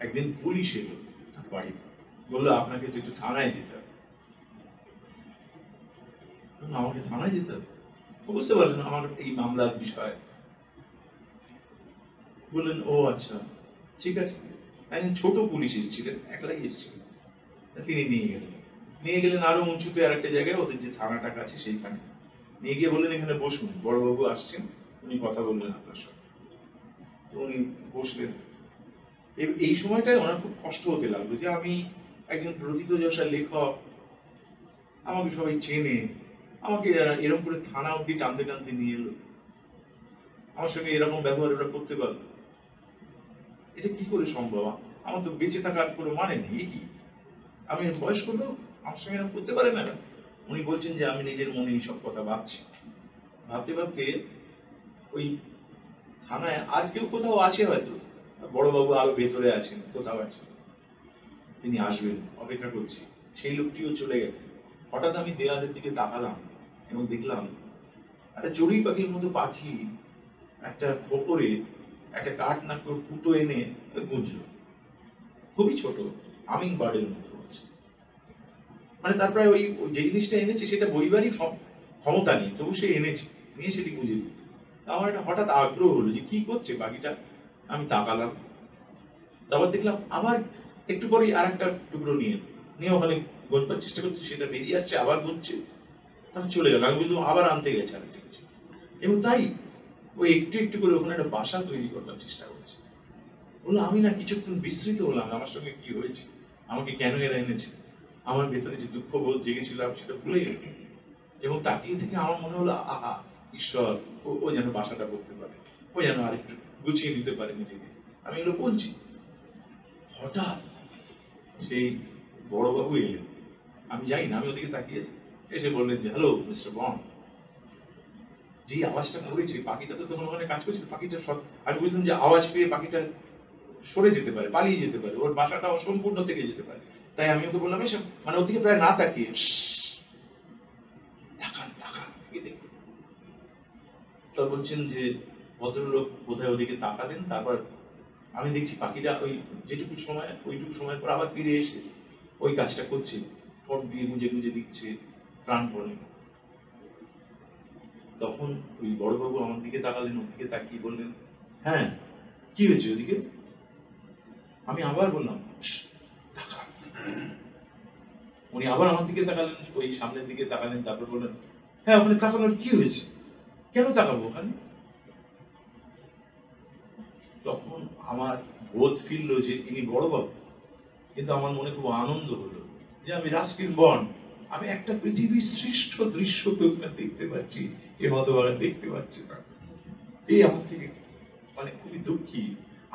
Speaker 4: একদিন পুলিশ এলো তার বাড়িতে, বললো আপনাকে তো একটু থানায় যেতে হবে। আমাকে থানায় যেতে হবে? বুঝতে পারলেন আমার এই মামলার বিষয়। বললেন ও আচ্ছা ঠিক আছে। একজন ছোট পুলিশ এসেছিলেন, একলাই এসেছিলেন, তিনি নিয়ে গেলেন আরো উঁচুতে আর একটা জায়গায়, ওদের যে থানাটা আছে সেইখানে নিয়ে গিয়ে বললেন এখানে বসুন, বড়বাবু আসছেন, উনি কথা বললেন আপনার সঙ্গে। উনি বসলেন। এই সময়টায় ওনার খুব কষ্ট হতে লাগলো যে আমি একজন প্রথিতযশা লেখক, আমাকে সবাই চেনে, আমাকে এরকম করে থানা অব্দি টানতে টানতে নিয়ে এলো, আমার সঙ্গে এরকম ব্যবহার ওরা করতে পারলো, এটা কি করে সম্ভব? আমার তো বেঁচে থাকার কোনো মানে নেই, কি আমি বয়স্ক লোক, আমার সঙ্গে এরকম করতে পারে না? উনি বলছেন যে আমি নিজের মনে এইসব কথা ভাবছি, ভাবতে ভাবতে ওই থানায় আর কেউ কোথাও আছে, হয়তো বড়বাবু আরো ভেতরে আছেন, কোথাও আছেন, তিনি আসবেন, অপেক্ষা করছি। সেই লোকটিও চলে গেছে। হঠাৎ আমি দেয়ালের দিকে তাকালাম এবং দেখলাম একটা চড়ুই পাখির মতো পাখি একটা খোপরে একটা কাঠ নাকড় কুটো এনে গুঁজলো, খুবই ছোট, হামিং বার্ডের মতো আছে। মানে তার প্রায় ওই যে জিনিসটা এনেছে সেটা বইবারই ক্ষমতা নেই, তবু সে এনেছে, নিয়ে সেটি গুঁজে দিল। আমার একটা হঠাৎ আগ্রহ হলো যে কি করছে পাখিটা। আমি তাকালাম, তারপর দেখলাম আবার একটু পরেই আর একটা টুকরো নিয়ে ওখানে গোঁজবার চেষ্টা করছে, সেটা বেরিয়ে আসছে, আবার গুঁজছে, তারপর চলে গেল। আমি বললাম আবার আনতে গেছে আর কিছু, এবং তাই ওই একটু একটু করে ওখানে একটা বাসা তৈরি করবার চেষ্টা করছে। বললো আমি না কিছুক্ষণ বিস্মৃত হলাম, আমার সঙ্গে কি হয়েছে, আমাকে কেন এরা এনেছে, আমার ভেতরে যে দুঃখ বোধ জেগেছিল আমি সেটা ভুলে গেলাম। এবং তাকিয়ে থেকে আমার মনে হলো আহা ঈশ্বর, ও যেন বাসাটা করতে পারে, ও যেন আরেকটু গুছিয়ে নিতে পারে নিজেকে। আমি এগুলো বলছি, হঠাৎ সেই বড়বাবু এলেন, আমি যাই না, আমি ওদিকে তাকিয়েছি, এসে বললেন যে হ্যালো মিস্টার বন্ড। যে আওয়াজটা করেছে, পাখিটা তো তখন ওখানে কাজ করছিল, পাখিটা আমি বুঝলাম যে আওয়াজ পেয়ে পাখিটা সরে যেতে পারে, পালিয়ে যেতে পারে, ওর বাসাটা অসম্পূর্ণ থেকে যেতে পারে। তাই আমি ওকে বললাম এসব, মানে ওদিকে প্রায় না তাকিয়ে তাকান তাকান দেখুন। তা বলছেন যে ভদ্রলোক বোধহয় ওদিকে তাকালেন, তারপর আমি দেখছি পাখিটা ওইটুকু সময় পর আবার ফিরে এসে ওই কাজটা করছে, ঠোঁট দিয়ে গুঁজে গুঁজে দিচ্ছে প্রাণপণে। তখন ওই বড়বাবু আমার দিকে তাকালেন, ওদিকে তাকিয়ে বললেন হ্যাঁ কি হয়েছে ওদিকে? আমি আবার বললাম, "শ্, তাকা।" উনি আবার আমার দিকে তাকালেন, ওই সামনের দিকে তাকালেন, তারপর বললেন, হ্যাঁ ওখানে তাকানোর কি হয়েছে, কেন তাকাবো ওখানে? তখন আমার বোধ ফিরল যে ইনি বড়বাবু, কিন্তু আমার মনে খুব আনন্দ হলো যে আমি রাস্কিন বন্ড, আমি একটা পৃথিবীর শ্রেষ্ঠ দৃশ্য দেখতে পাচ্ছি, এ হতভাগা দেখতে পাচ্ছি না। এই আমার থেকে মানে খুবই দুঃখী।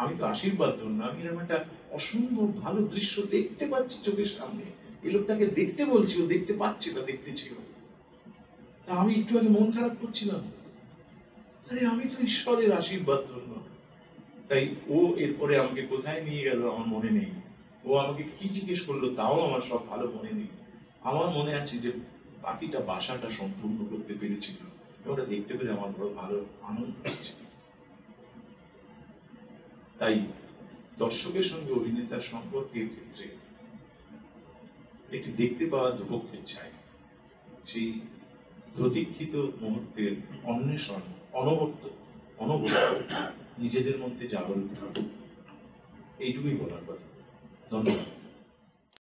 Speaker 4: আমি তো আশীর্বাদ ধন্য, আমি এরকম একটা অসম্ভব ভালো দৃশ্য দেখতে পাচ্ছি চোখের সামনে, এই লোকটাকে দেখতে বলছি, ও দেখতে পাচ্ছি না, দেখতে ছিল। তা আমি একটু আগে মন খারাপ করছিলাম, আরে আমি তো ঈশ্বরের আশীর্বাদ ধন্য। তাই ও এরপরে আমাকে কোথায় নিয়ে গেল আমার মনে নেই, ও আমাকে কি জিজ্ঞেস করলো তাও আমার সব ভালো মনে নেই। আমার মনে আছে যে বাকিটা বাসাটা সম্পূর্ণ করতে পেরেছিল, ওটা দেখতে পেরে আমার বড় ভালো আনন্দ হচ্ছে। তাই দর্শকের সঙ্গে অভিনেতার সম্পর্কের ক্ষেত্রে একটি দেখতে পাওয়া দুপক্ষের চাই, সেই প্রতীক্ষিত মুহূর্তের অন্বেষণ অনবরত নিজেদের মধ্যে জাগরিত, এইটুকুই বলার কথা। ধন্যবাদ।